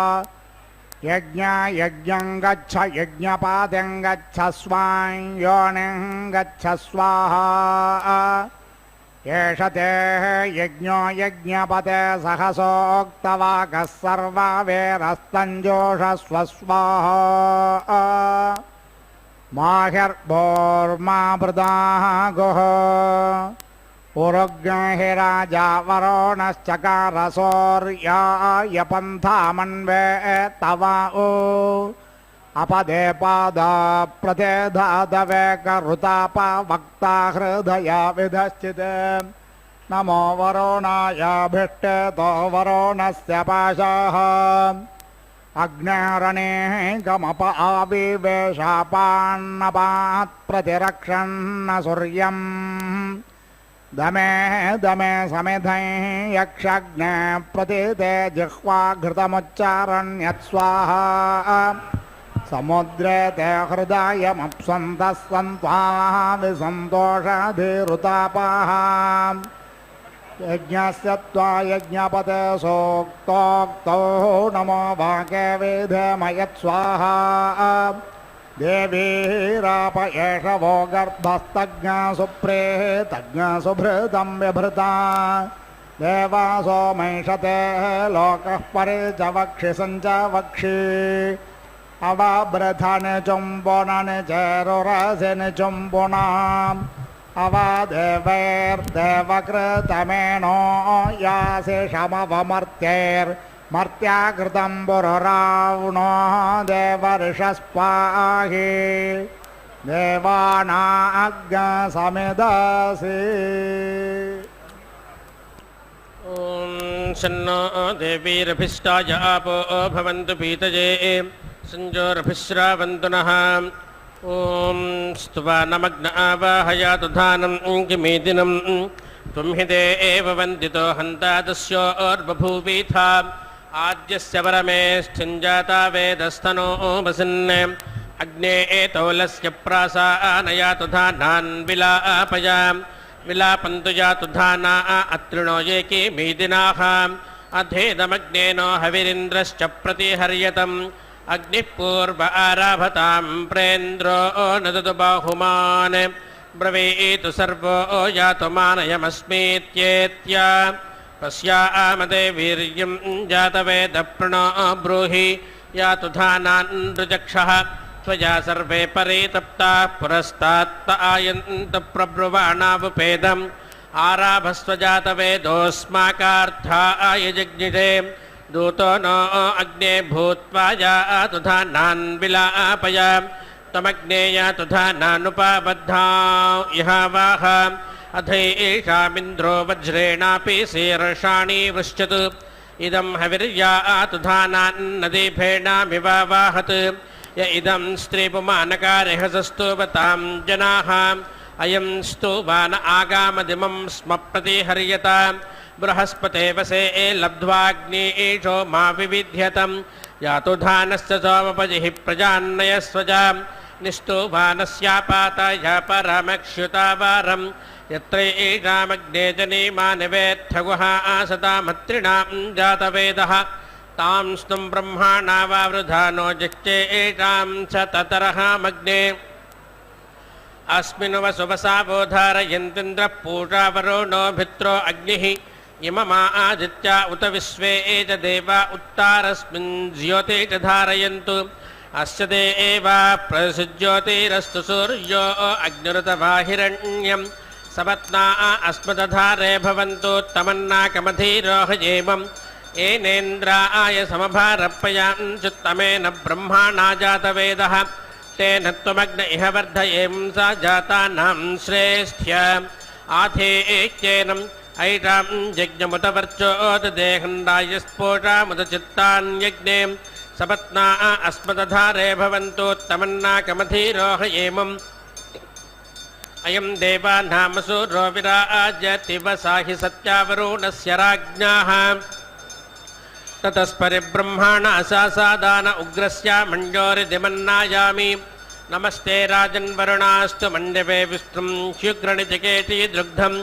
यज्ञं गच्छ यज्ञपातिं गच्छ स्वां योनिं गच्छ स्वाहा एष ते यज्ञो यज्ञपते सहसोक्तवाकः सर्वावेरस्तञ्जोषस्व स्वाहा माहिर्भोर्माभृताः गुः उरुग्हि राजा वरुणश्चकारसौर्याय पन्थामन्वे तव अपदे पादा प्रतेधादवेकरुतापा वक्ता हृदया विधश्चिते नमो वरुणायाभिष्टेतो वरुणस्य पाशाः अग्नेरणे गमप आविवेशापान्नपात् प्रतिरक्षन्न सूर्यम् दमे दमे समिधै यक्षग्ने प्रतिते जिह्वा घृतमुच्चारण्यत्स्वाहा समुद्रे ते हृदयमप्सन्तः सन्त्वाः विसन्तोषाधिरुतापाः यज्ञस्य त्वा यज्ञपते सोक्तोक्तो नमो वाके विधेमयत्स्वाहा देवीराप एष वो गर्भस्तज्ञा सुप्रेतज्ञा सुभृतं व्यभृता देवासो मैषते लोकः परे च वक्षि सञ्च वक्षि अवाब्रथन चुम्बोनन चेरुरसिन चुम्बुनाम् अवादेवैर्देवकृतमेनो यासि शमवमर्त्यैर्मर्त्याकृतं पुरुरावणो देवर्षस्पाहि देवानाज्ञसमिदसि ॐ शन्नो देवीरभिष्टाय आपो भवन्तु पीतये संजोरभिश्रावन्तु नः ॐ स्तुवा नमग्न आवाहयातु धानं किमेदिनं त्वं हि देव वन्दितो हन्ता तस्योर्बभूवीथा आद्यस्य परमेष्ठिञ्जाता वेदस्तनो वसन् अग्ने एतौलस्य प्रासानयातु धानान् विलापया विलापन्तु यातु धाना अत्रिणो ये के मेदिनाः अधेदमग्नेनो हविरिन्द्रश्च प्रतिहर्यतम् अग्निः पूर्व आराभतां प्रेन्द्रो नदतु बाहुमान् ब्रवीतु सर्वो यातु मानयमस्मीत्येत्य पश्यामदे वीर्यं जातवेदप्रणो ब्रूहि यातु धानान् ऋजक्षः त्वया सर्वे परितप्ताः पुरस्तात्त आयन्त प्रब्रुवाणावुपेदम् आराभस्वजातवेदोऽस्माकार्थाय जज्ञिते दूतो नो अग्ने भूत्वा यातु धानान् विलापय तमग्ने यातु धानानुपाबद्धा इहावाह अथैषामिन्द्रो वज्रेणापि शीर्षाणि वृश्चतु इदं हविर्यातु धानान् नदीफेणामिवावाहत् य इदं स्त्रीपुमानकारिहसस्तुवतां जनाः अयं स्तुवान आगामदिमं स्म प्रतिहर्यत बृहस्पते वसे लब्ध्वाग्नीशो मा विविध्यतं यातु धानस्य सोमपजिः प्रजान्नयस्वजा निस्तुवानस्यापाताय परमक्ष्युतावारं यत्र एषामग्ने जनीमा निवेत्थगुः आसतामत्रिणां जातवेदः तां स्तं ब्रह्माणा वावृधानो जच्चे एषां च ततरः मग्ने अस्मिन् वसुवसावोधारयन्तीन्द्रः पूषावरुणो भित्रो अग्निः इममा आदित्या उत विश्वे च देवा उत्तारस्मिन् ज्योति च धारयन्तु अस्य देवा प्रसिज्योतिरस्तु सूर्यो अग्निरुतवाहिरण्यं सपत्ना अस्मदधारे भवन्तु तमन्नाकमधीरोहयेमम् येनेन्द्राय समभारप्पयाञ्चुत्तमेन ब्रह्माणा जातवेदः तेन त्वमग्न इह वर्धयें सा जातानां श्रेष्ठ्य आथेत्येनम् ऐटां यज्ञमुतवर्चोददेहन्दायस्फोटामुदचित्तान्यज्ञे सपत्ना अस्मदधारे भवन्तु तमन्नाकमधीरोहयेमम् अयं देवानामसूरो विराजति वसाहि सत्यावरुणस्य राज्ञाः ततस्परिब्रह्माणा सासादान उग्रस्य मण्डोरिदिमन्नायामि नमस्ते राजन्वरुणास्तु मण्डवे विष्णुं ह्युग्रणितिकेटी दृग्धं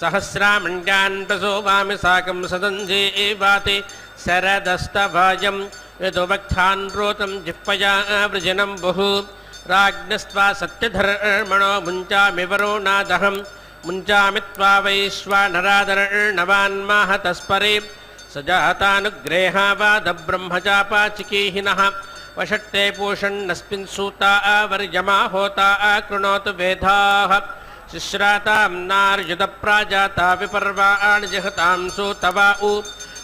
सहस्रामण्ड्यान् प्रसोवामि साकं सदञ्जीवाति शरदस्तभाजं यदुवक्थान् रोतं जिह्वया वृजनं बहु राज्ञस्त्वा सत्यधर्मणो मुञ्चामि वरुणादहं मुञ्चामि त्वा वैश्वानरादर्णवान्माहतस्परे सजातानुग्रेहावादब्रह्मचापाचिकीहिनः वषट्ते पूषन्नस्मिन् सूता आवर्यमा होता कृणोतु वेधाः शिश्रातां नार्युतप्राजाता विपर्वाणि जहतां सूतवा उ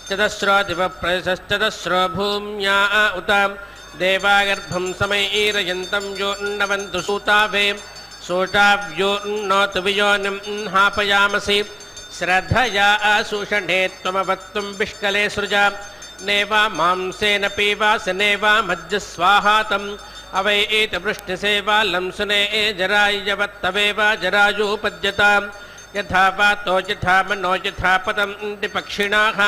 चतस्रो दिवप्रयसश्चतस्रो भूम्या उत देवागर्भं समैरयन्तं योन्नवन्तु सूतावे सोटाव्योन्नोतु वियोनिं हापयामसि श्रद्धया आशूषणे त्वमवत्तुं विष्कले सृजा नेवा मांसेन पीवास नेवा मज्जस्वाहातम् अवैतवृष्टिसेवालं सुने जरायवत्तवेव जरायूपद्यतां यथा वातो यथा मनो यथा पतन्ति पक्षिणाः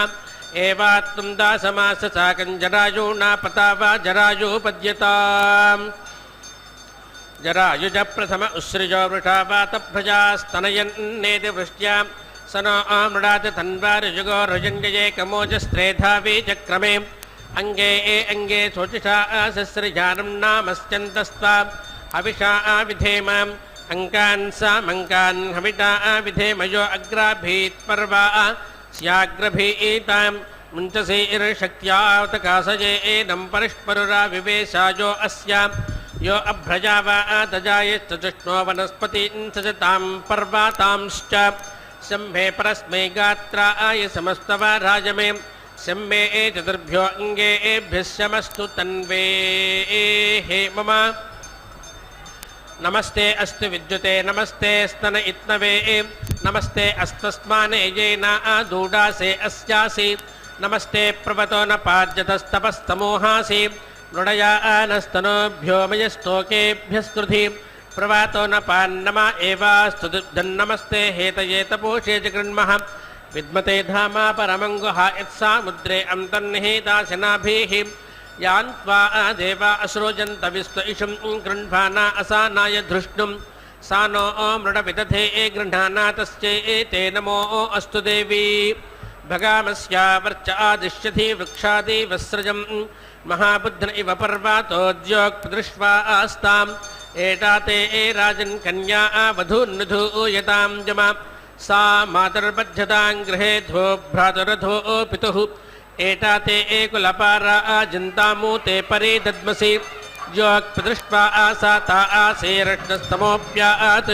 एवात्तं दासमास साकं जरायूणा पता वा जरायूपद्यताम् जरायुज प्रथम उस्सृजो वृषा वातभ्रजास्तनयन्नेति वृष्ट्या स नो आमृडात् तन्वारुजुगो रुजङ्गये कमोजस्त्रेधावी चक्रमे अङ्गे अङ्गे शोचिषा सस्रजानं नामस्त्यन्तस्त्वा हविषा आविधेम अङ्कान् सामङ्कान् हविषा आविधेम यो अग्राभीत्पर्वा स्याग्रभीतां मुञ्चसेर्शक्त्यावतकासयेनं परिष्परुरा विवेशायो अस्या यो अभ्रजावा तजायश्चतुष्णो वनस्पतीन् सजतां पर्वातांश्च शम्भे परस्मै गात्राय समस्तवा राजमे शम्भे चतुर्भ्यो अङ्गेभ्यः शमस्तु तन्वे हे मम नमस्ते अस्तु विद्युते नमस्ते स्तन इत्नवे नमस्ते अस्तस्माने येन आदूडासे अस्यासि नमस्ते प्रवतो न पाद्यतस्तपस्तमोहासि मृडया आनस्तनोभ्यो मयस्तोकेभ्यस्कृधि प्रवातो न पान्नमा एवास्तु दुग्धन्नमस्ते हेतये तपोषे जगृण्मः विद्मते धामा परमङ्गुः यत्सामुद्रे अन्तर्निहिताशनाभिः यान्त्वा देवा असृजन्तविस्तु इषं गृह्णाना असानाय धृष्णुं सा नो मृडविदधे गृह्णाना तस्यै नमो अस्तु देवी भगामस्या वर्च आदिश्यधि वृक्षादिवस्रजं महाबुद्ध इव पर्वातोद्योक्दृष्ट्वा आस्ताम् एताते राजन् कन्या वधून्नुधूयतां जमा सा मातर्बध्यतां गृहे धो भ्रातरधो पितुः एताते कुलपारा जन्तामूते परे दद्मसि योक्दृष्ट्वा आसाता आसेरष्टस्तमोऽप्यात्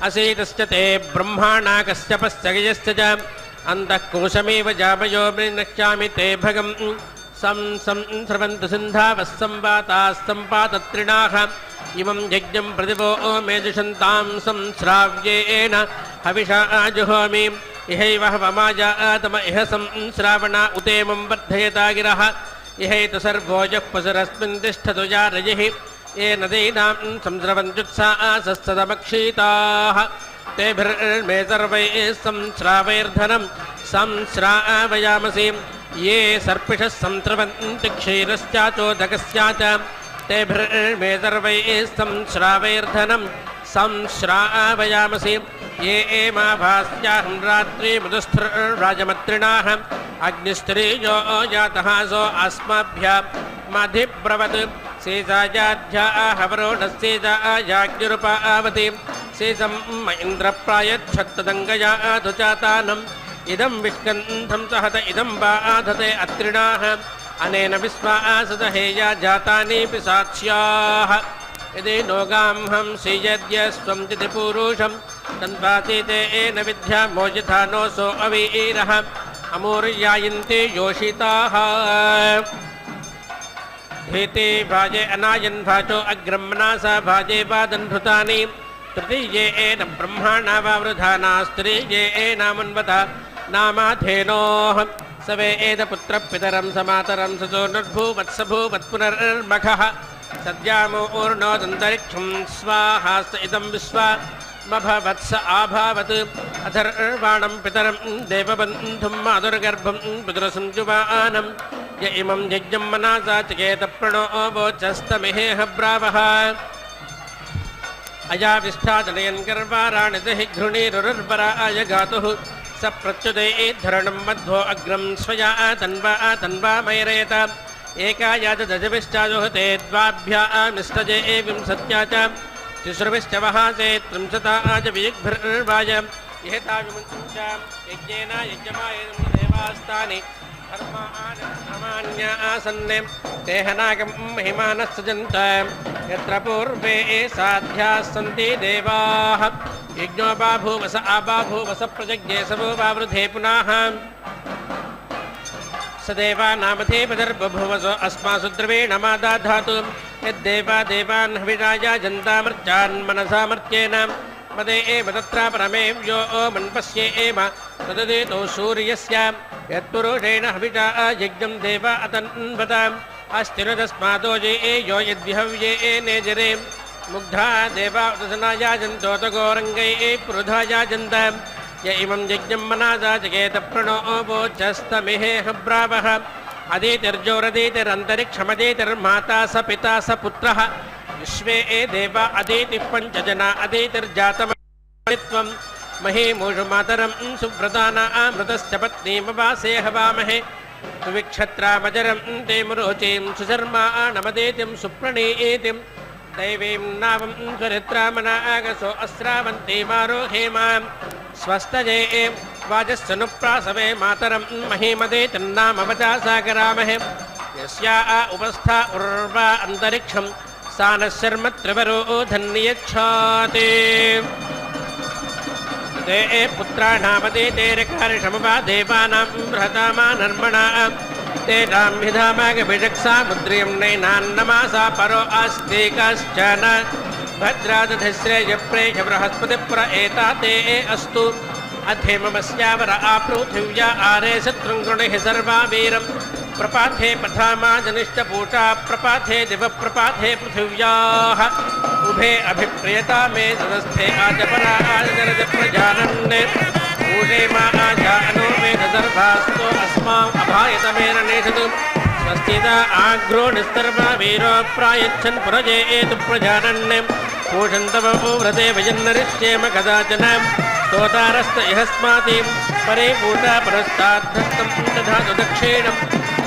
असेतश्च ते ब्रह्माणा कश्यपश्च गयश्च च अन्तः कोशमेव जामयो मृणक्ष्यामि ते भगं स्रवन्तु सिन्धावः संवाताः सम्पातत्रिणाः इमं यज्ञं प्रतिवो मेजुषन्तां संश्राव्येन हविषा आजुहोमि इहैव हवमाजातम इह संश्रावणा उतेमं वर्धयता गिरः इहैतु सर्वो यः पशुरस्मिन् तिष्ठतु या रजिः येन दीनां संस्रवन्त्युत्साहसस्तदमक्षीताः तेभिर्मे सर्वैः संश्रावैर्धनं संश्रावयामसि ये सर्पिषः संस्रवन्ति क्षीरश्चाचोदकस्याच तेभिर्मे सर्वैः संश्रावैर्धनं संश्रावयामसि ये एमाभास्याहं रात्रिमुदस्थिर्राजमत्रिणाः अग्निस्त्रीयो जातः सो अस्मभ्यमधिब्रवत् सेजायाध्याः वरुणस्येजायाग्निरुपावति सीतं म इन्द्रप्रायच्छत्तदङ्गयाधु चातानम् इदं विष्कन्धं सहत इदं बाधते अत्रिणाः अनेन विश्वासदहेया जातानीपि साक्ष्याः यदि नोगांहं सीयद्यस्त्वं चिति पूरुषं तन्वासीते एन विद्या मोजिथा नोऽसो अवीरः अमूर्यायन्ते योषिताः धीते भाजे अनायन् भाजो अग्रम्नासा भाजे वादन्भृतानि तृतीये एन ब्रह्माणा वावृधानास्त्रीये एनामन्वता नामाधेनोः सवे एदपुत्रपितरं समातरं सचोर्भूवत्सभूवत्पुनर्मखः सद्यामो ऊर्णोदन्तरिक्षं स्वाहास्त इदं विश्वामभवत्स आभावत् अथर्वाणं पितरं देवबन्धुं माधुर्गर्भं पितरसंजुवानं य इमं यज्ञं मनासा चिकेत प्रणो वोचस्तमिहेह ब्रावः अयाविष्ठाजनयन् गर्वाराणि दहि घृणीरुर्वराय गातुः स प्रत्युदयेद्धरणं मध्वो अग्रं स्वया तन्वा मैरेत एकायादजविश्चाजुहते द्वाभ्यामिष्टजे विंशत्या च तिसृभिश्च वहासे त्रिंशता च वियुग्भिर्वाय इहता विमुञ्चं च यज्ञेन यज्ञमायं देवास्तानि धर्मान्या आसन्ने तेहनागं महिमानः सजन्त यत्र पूर्वे साध्याः सन्ति देवाः यज्ञो बाभूवस आबाभूवस प्रजज्ञे सवो वावृधे पुनः सदेवा नामधे पदर्बभुवसो अस्मासु द्रवेण मादाधातु यद्देवा देवान् हविराजा जन्तामर्चान् मनसामर्त्येन मदे एव तत्र परमेव्यो मन्पस्ये एव तददेतो सूर्यस्य यत्पुरुषेण हविषा यज्ञं देवा अतन्वताम् अस्तिरदस्मादो ये यो यद्विहव्ये नेजरे मुग्धा देवा उदसनायाजन्तोतगोरङ्गै पुरुधायाजन्ताम् य इमं यज्ञं मनासा जगेत प्रणो वोचस्तमिहेह ब्रावः अदितिर्जोरदितिरन्तरिक्षमदितिर्माता स पिता स पुत्रः विश्वे देवा अदितिः पञ्चजना अदितिर्जातमत्वं महीमूषु मातरं सुव्रताना अमृतश्च पत्नीमवासे हवामहे सुविक्षत्रामजरं ते मुरोचीं सुशर्मा नमदेतिं सुप्रणीतिं दैवीं नावं स्वरित्रामनागसो अस्रावन्ती मारोहेमां स्वस्तजे वाजस्सनुप्रासवे मातरं महीमदे तन्नामवचा सागरामहे यस्या उपस्था उर्वा अन्तरिक्षं सा नः शर्म त्रिवरो धन्यच्छाते ते पुत्राणामदे तेरकारिषमवा देवानां बृहतामा नर्मणा तेनां विधामागभिषक्सा मुद्रियं नैनान्नमासा परो अस्ति कश्चन भद्रादधिश्रेयप्रेष बृहस्पतिप्र एता ते अस्तु अथेममस्यावर आपृथिव्या आरे शत्रुङ्गुणिः सर्वा वीरं प्रपाथे पथामा जनिष्ठपूषा प्रपाथे दिवप्रपाथे पृथिव्याः उभे अभिप्रियता मे सदस्थे आजपरा आजरज प्रजानन्ने पूषे मा आजानो मेघसर्भास्तो अस्माम् अभायतमेरनेषतु स्वस्तिदा आग्रो निस्तर्वा वीरो प्रायच्छन् पुरजेतु प्रजानन्ने पूषन्तवो व्रते वयन्नरिष्येम कदाचन स्तोतारस्त इहस्मातीं परे पूता परस्ताद्धस्तं दधातु दक्षिणं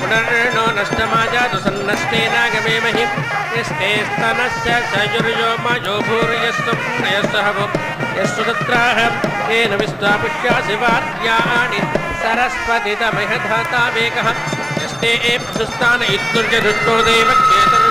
पुनर्नो नष्टमाजातु सन्नष्टेनागमे महिं यस्ते स्तनश्च सयुर्यो माजो भूर्यस्तु नयस्तहवो यस्तु तत्राह येन विस्त्वा पुष्यासि वार्याणि सरस्वतितमहधाता वेगः यस्ते एप्सुस्तान इत्तुर्यधुष्टो देवज्ञेतर्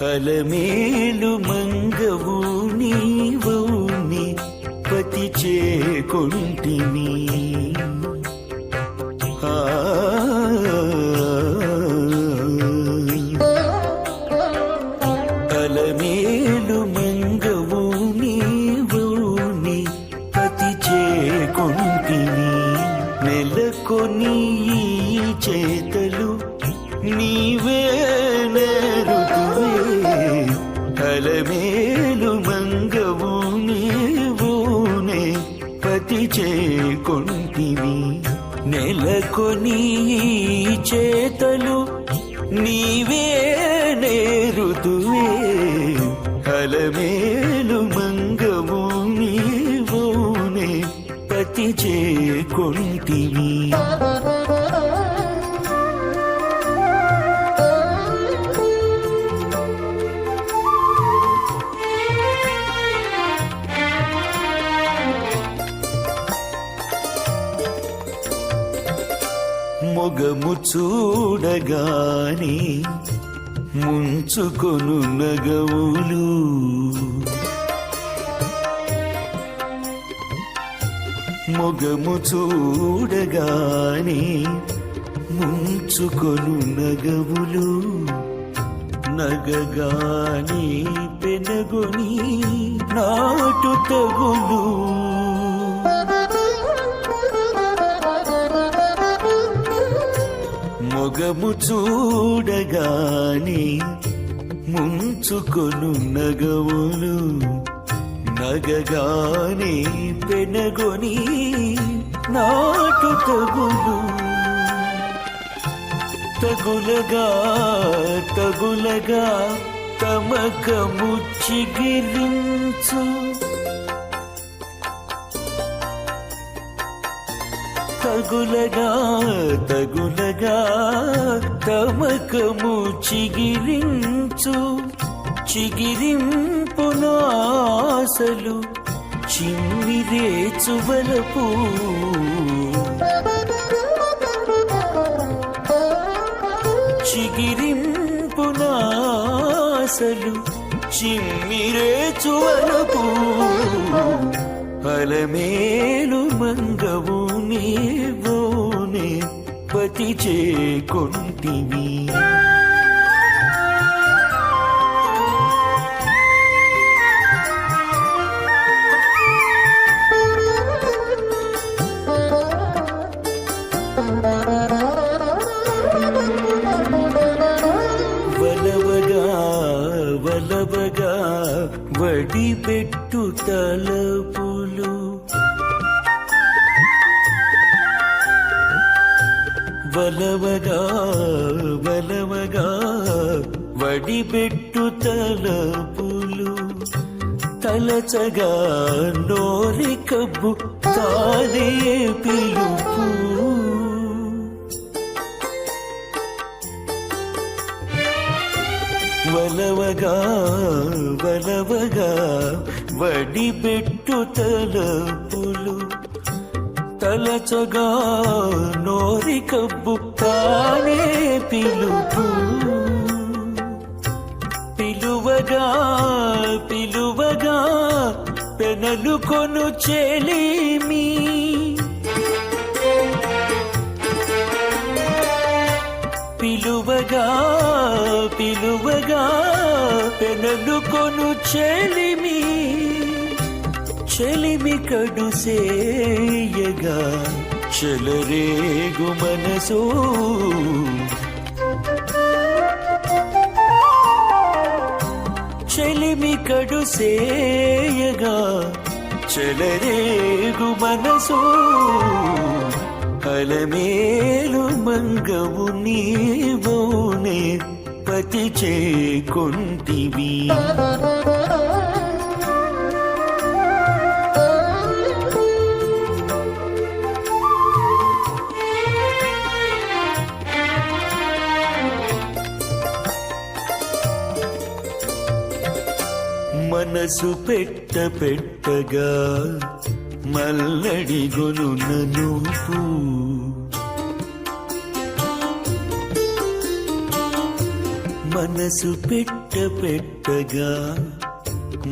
అలమేలు మంగవు నీవౌని పతి చేకొంటిని అలమేలు మంగవు నీవౌని పతి చేకొంటిని నెలకొని చేతలు నీవే అలమేలు మంగవు నీవునే పతి చేకొంటివి నెలకొని చేతలు నీవే నేరుతువే అలమేలు మంగవు నీవునే చేకొంటివి మొగము చూడగానే ముంచుకొను నగవులు మొగము చూడగానే ముంచుకొను నగవులు నగగానే పెనగొని నాటు తగులు మొగము చూడగానే ముంచుకొను నగవులు నగగానే పెనగొని నాటు తగులు తగులగా తగులగా తమకము చిగిరించు తగులగా తగులగా తమకము చిగిరించు చిగిరింపునాసలు చిమ్మిరేచువలపు చిగిరింపునాసలు చిమ్మిరేచువలపు అలమేలు మంగవు నీవోనే పతి చేకొంటివి వలవగా వలవగా వడిపెట్టు తలపులు వలవగా వలవగా వడిపెట్టు తలపులు తలచగా నోరి కబ్బు తానే పిలుపు వలవగా వలవగా వడిపెట్టు తలపులు తలచగా నోరి కబ్బు తానే పిలుపు పిలువగా పిలువగా పెనలు కొను చెలిమి పిలువగా పిలువగా పెనలు కొను చెలిమి చెలిమి కడు సేయగా చెలరేగు మనసు చెలిమి కడు సేయగా చెలరేగు మనసు అలమేలు మంగవు నీవోనే పతి చేకొంటివి మనసు పెట్టగా మల్లడిగొను ననుపు మనసు పెట్టగా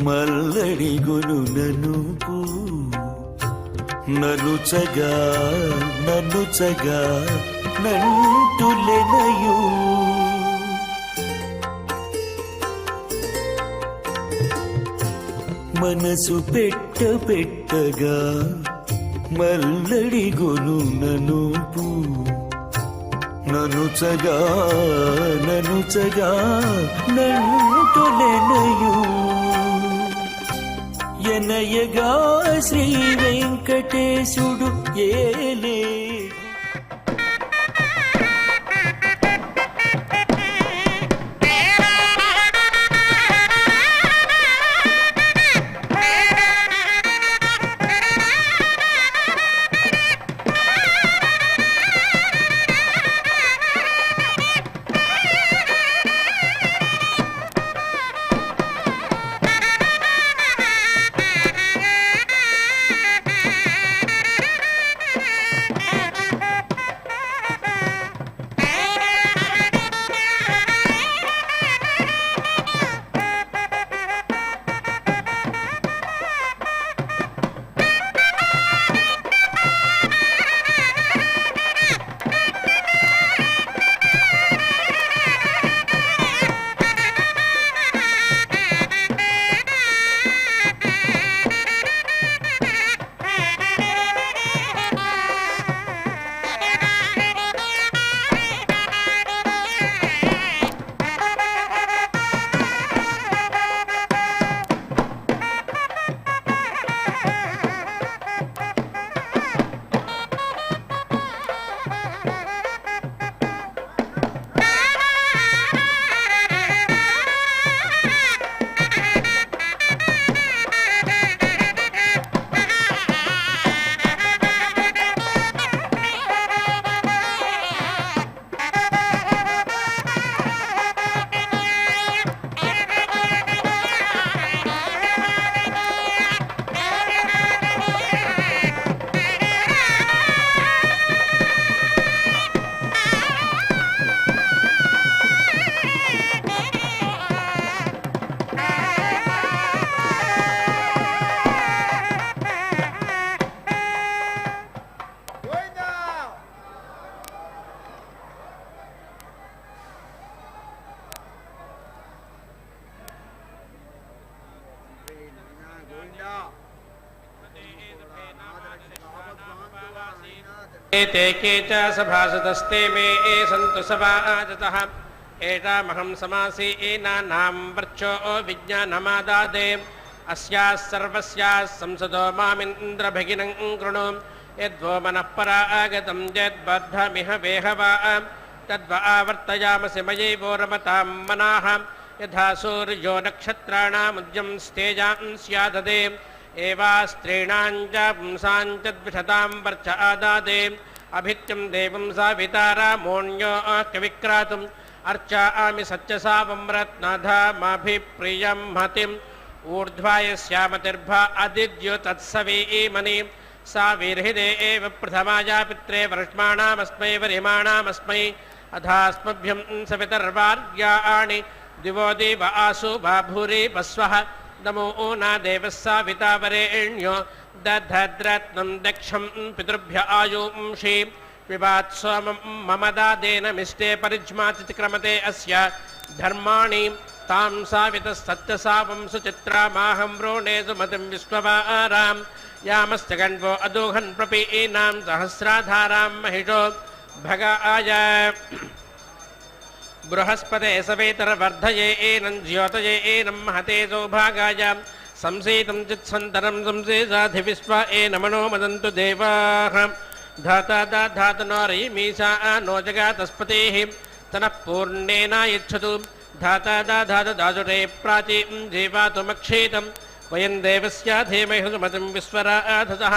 మల్లడిగొను ననుపు ననుచగా ననుచగా నంటులెనయు మనసు పెట్టగా మల్లడిగొను ననుపు ననుచగా ననుచగా నంటులెనయు ఎనయగా శ్రీ వెంకటేశుడు ఏలే एते के च सभासदस्ते मे सन्तु सभाजतः एतामहं समासीनानां वर्चो विज्ञानमादादे अस्याः सर्वस्याः संसदो मामिन्द्रभगिनं कृणु यद्वो मनः परागतं यद्बद्धमिह वेहवा तद्व आवर्तयामसि मयैवो रमतां मनाः यथा सूर्यो नक्षत्राणामुद्यं स्तेजां स्याददे एवास्त्रीणां च पुंसां च द्विषतां वर्च आदादे अभित्यं देवं सावितारामोऽन्यो कविक्रातुम् अर्चामि सत्यसावं रत्नधामाभिप्रियं हतिम् ऊर्ध्वाय स्यामतिर्भा अदिद्यो तत्सवीमनि सा वीर्हिदे एव प्रथमाया पित्रे वर्ष्माणामस्मै वरिमाणामस्मै अधास्मभ्यं सवितर्वार्याणि दिवो देव आसु बाभूरि वस्वः नमो न देवः सावितावरेण्यो दधद्रत्नं दक्षं पितृभ्य आयुंषि पिबात् सोमं मम दादेन मिष्टे परिज्मातिक्रमते अस्य धर्माणि तां सावितः सत्यसावं सुचित्रामाहं वृणे सुमतिं विश्ववारां यामस्य गण्वो अदोहन् प्रपीनां सहस्राधारां महिषो भगाय बृहस्पते सवेतरवर्धये एनं ज्योतये एनं महते सौभागाय संसेतं चित्सन्तरं संसेसाधिविश्वा एनमनो मदन्तु देवाः धाता धातनो रयिमीशा नो जगातस्पतिः तनः पूर्णेन यच्छतु धाता दाजुरे प्राचीं जीवातुमक्षेतं वयं देवस्य धीमहि सुमतिं विश्वराधतः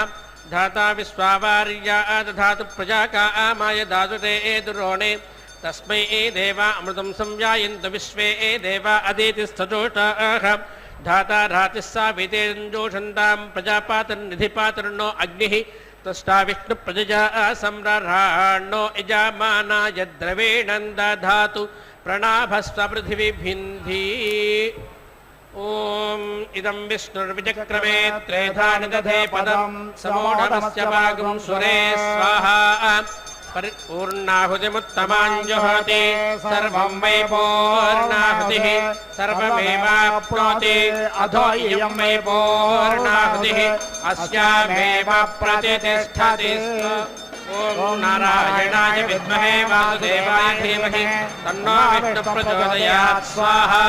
धाता विश्वावार्या दधातु प्रजाकामाय दाजुरे दुरोणे तस्मै देवा अमृतं संयायन्तु विश्वे देवा अदितिस्थजोषाः धाता रातिः सावितेर्जोषन्तां प्रजापातर्निधिपातर्नो अग्निः तष्टा विष्णुप्रजया सम्राह्णो यजमानाय द्रवेण दधातु प्रणाभस्व पृथिवीभिन्धि ॐ इदं विष्णुर्विचक्रमे त्रेधा निदधे पदं समोढमस्य वागुं सुरे स्वाहा परिपूर्णाहुतिमुत्तमाञ्जुहोति सर्वं वै पूर्णाहुतिः सर्वमेवाप्नोति अधो इयं वै पूर्णाहुतिः अस्यामेव प्रतिष्ठति ॐ नारायणाय विद्महे वासुदेवाय धीमहि तन्नो विष्णुः प्रचोदयात् स्वाहा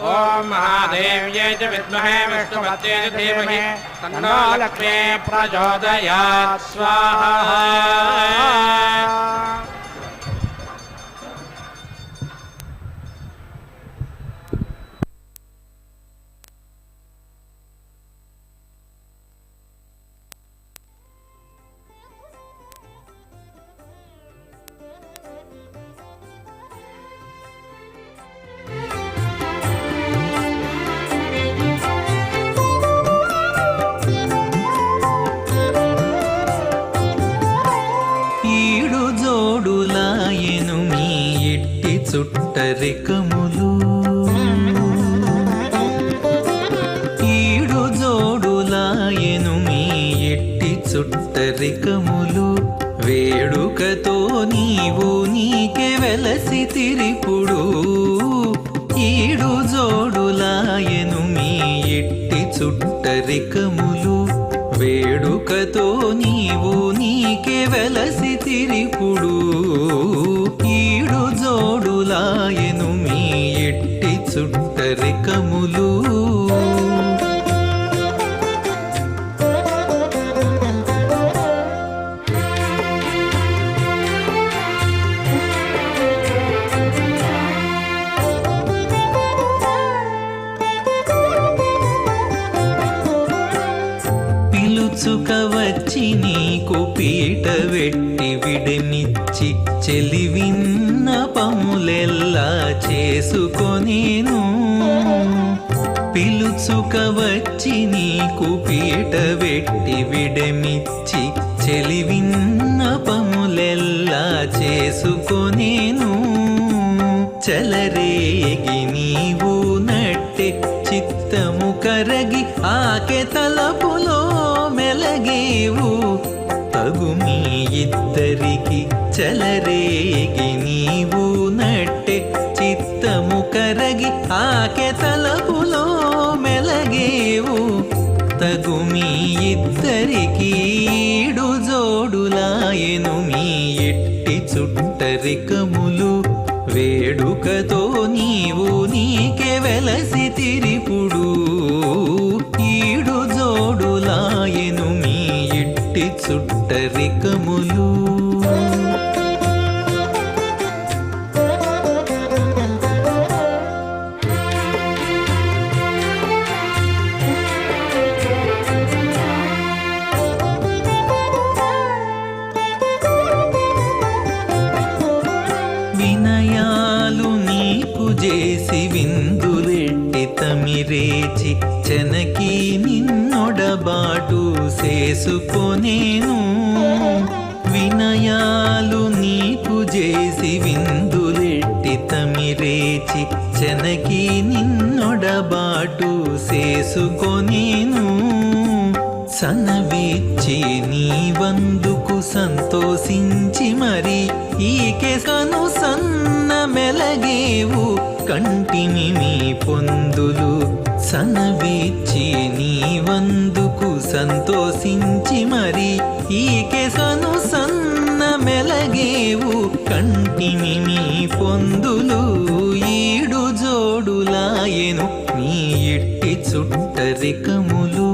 ॐ महादेव्यै च विद्महे विष्णुपत्यै च धीमहि तन्नो लक्ष्मी प्रचोदयात् स्वाहा। చుట్టరికములు ఈడు జోడులాయెను మీ ఎట్టి చుట్టరికములు వేడుకతో నీవు నీకే వెలసి తిరిపుడు ఈడు జోడులాయెను మీ ఎట్టి చుట్టరికములు వేడుకతో నీవు నీకే వెలసి తిరిపుడు ఈడు జోడులాయెను మీ ఎట్టి చుట్టరికములు పిలుచుక వచ్చి నీకు పీట వెట్టి విడనిచ్చి చెలివిన్న పములెల్లా చేసుకొనేను పిలుచుక వచ్చి నీకు పీట వెట్టి విడమిచ్చి చెలివిన్న పములెల్లా చేసుకొనేను చలరేగి నీవు నట్టె చిత్తము కరగి ఆకె తలపులో మెలగేవు తగు మీ ఇద్దరికి చలరేగి నీవు నట్టె చిత్తము కరగి ఆకె తలపులో మెలగేవు తగు మీ ఇద్దరికి ఈడు జోడులా జోడులాయెను మీ ఎట్టి చుట్టరికములు వేడుకతో నీవు నీకే వెలసి తిరిపుడు ఈడు జోడులాయెను మీ ఎట్టి చుట్టరికములు వినయాలు నీకు చేసి విందులెట్టి తమిరేచి చెనకి నిన్నొడబాటు చేసుకొనేను వినయాలు నీకు చేసి విందులెట్టి తమిరేచి చెనకి నిన్నొడబాటు చేసుకొనేను సనవిచ్చి నీ వందుకు సంతోషించి మరి ఈకెసను సన్న మెలగేవు కంటిని మీ పొందులు సనవిచ్చి నీ వందుకు సంతోషించి మరి ఈకెసను సన్న మెలగేవు కంటిని మీ పొందులు ఈడు జోడులాయెను నీ ఇట్టి చుట్టరికములు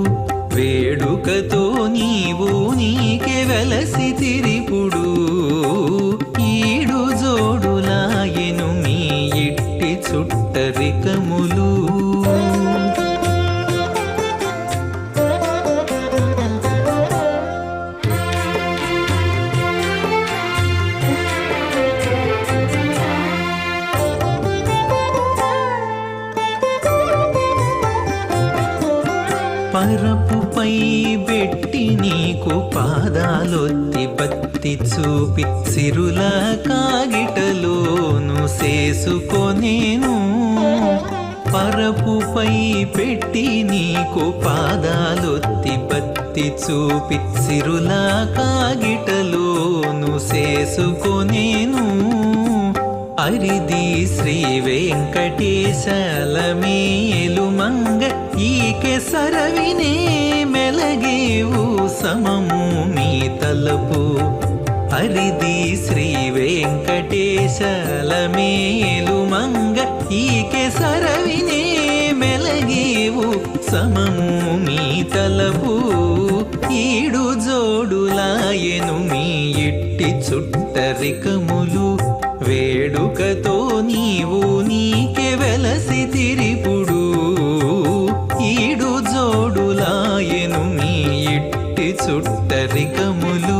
వేడుకతో నీవు నీకే వెలసి తిరిపుడు ఈడు జోడులాయెను మీ ఇట్టి చుట్టరికములు పరపుపై పెట్టి నీకు పాదాలొత్తి బత్తి చూపి సిరుల కాగిటలోను చేసుకొనేను పరపుపై పెట్టి నీకు పాదాలొత్తి బత్తి చూపి సిరుల కాగిటలోను చేసుకొనేను అరిది శ్రీ వెంకటేశలమేలు మంగ ఈకె సరవినే మెలగేవు సమము మీ తలపు అరిది శ్రీ వెంకటేశలమేలు మంగ ఈకె సరవినే మెలగేవు సమము మీ తలపు ఈడు జోడులాయెను మీ ఇట్టి చుట్టరికములు వేడుకతో నీవు నీకే వెలసి తిరిపుడు ఈడు జోడులాయెను మీ ఇట్టి చుట్టరికములు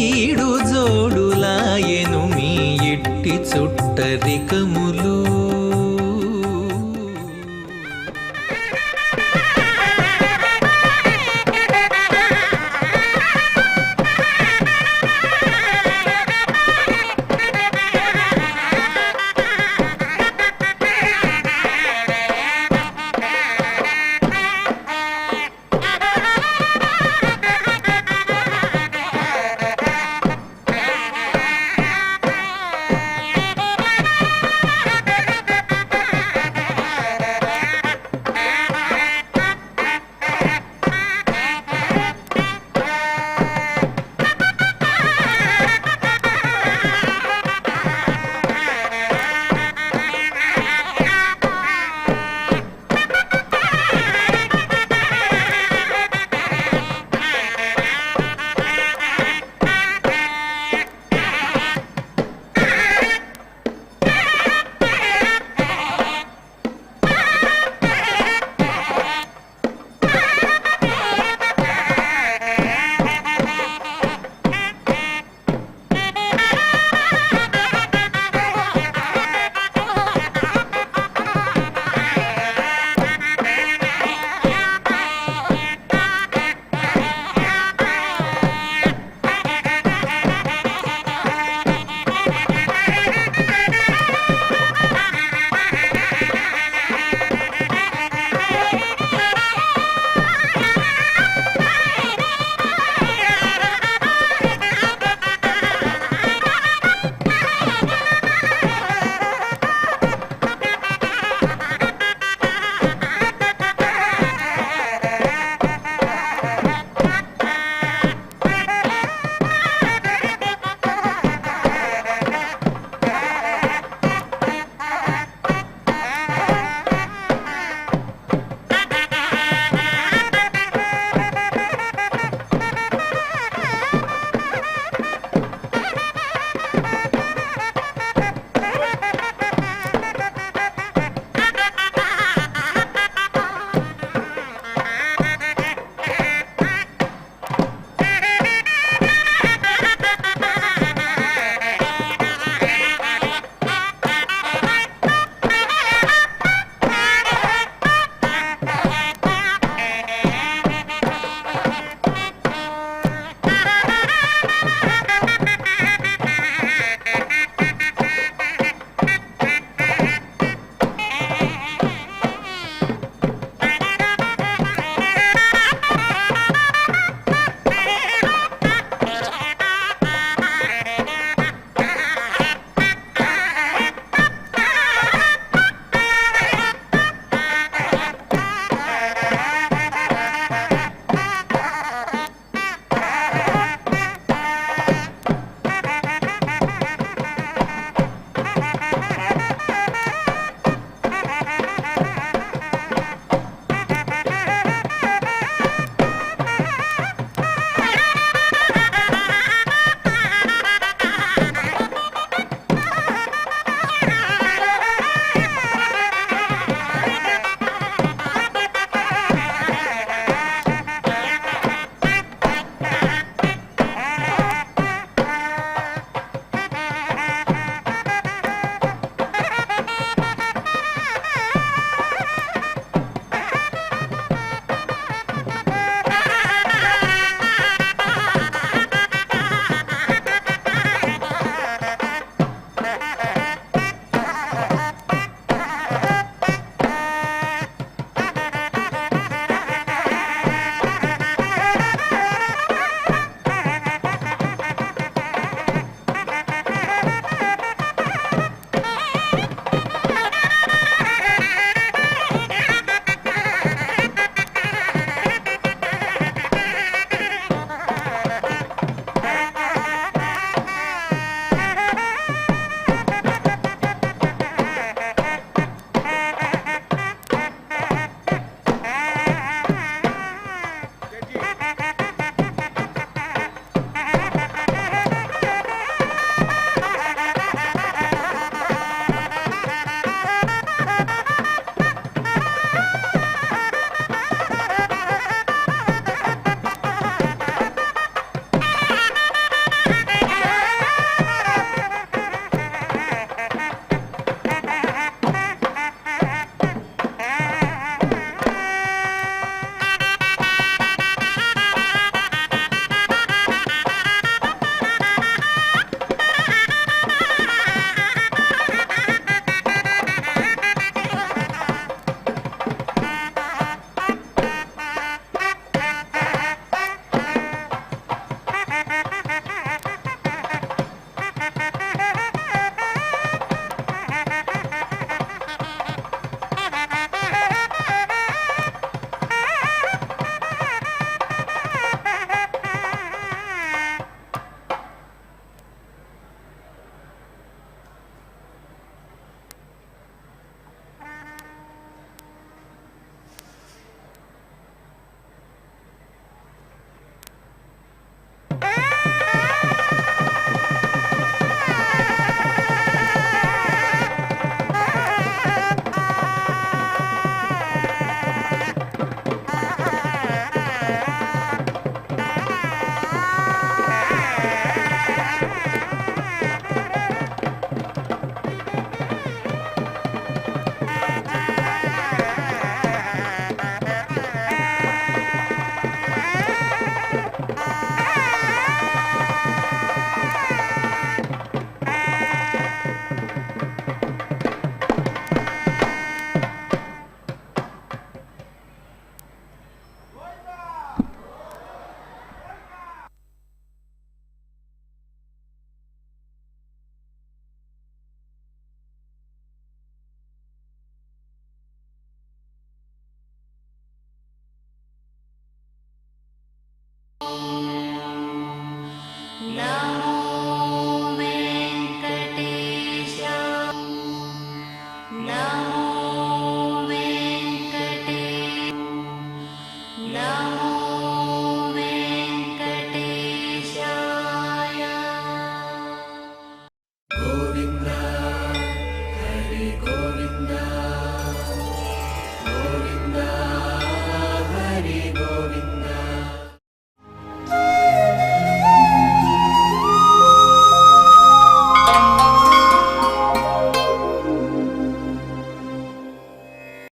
ఈడు జోడులాయెను మీ ఇట్టి చుట్టరికములు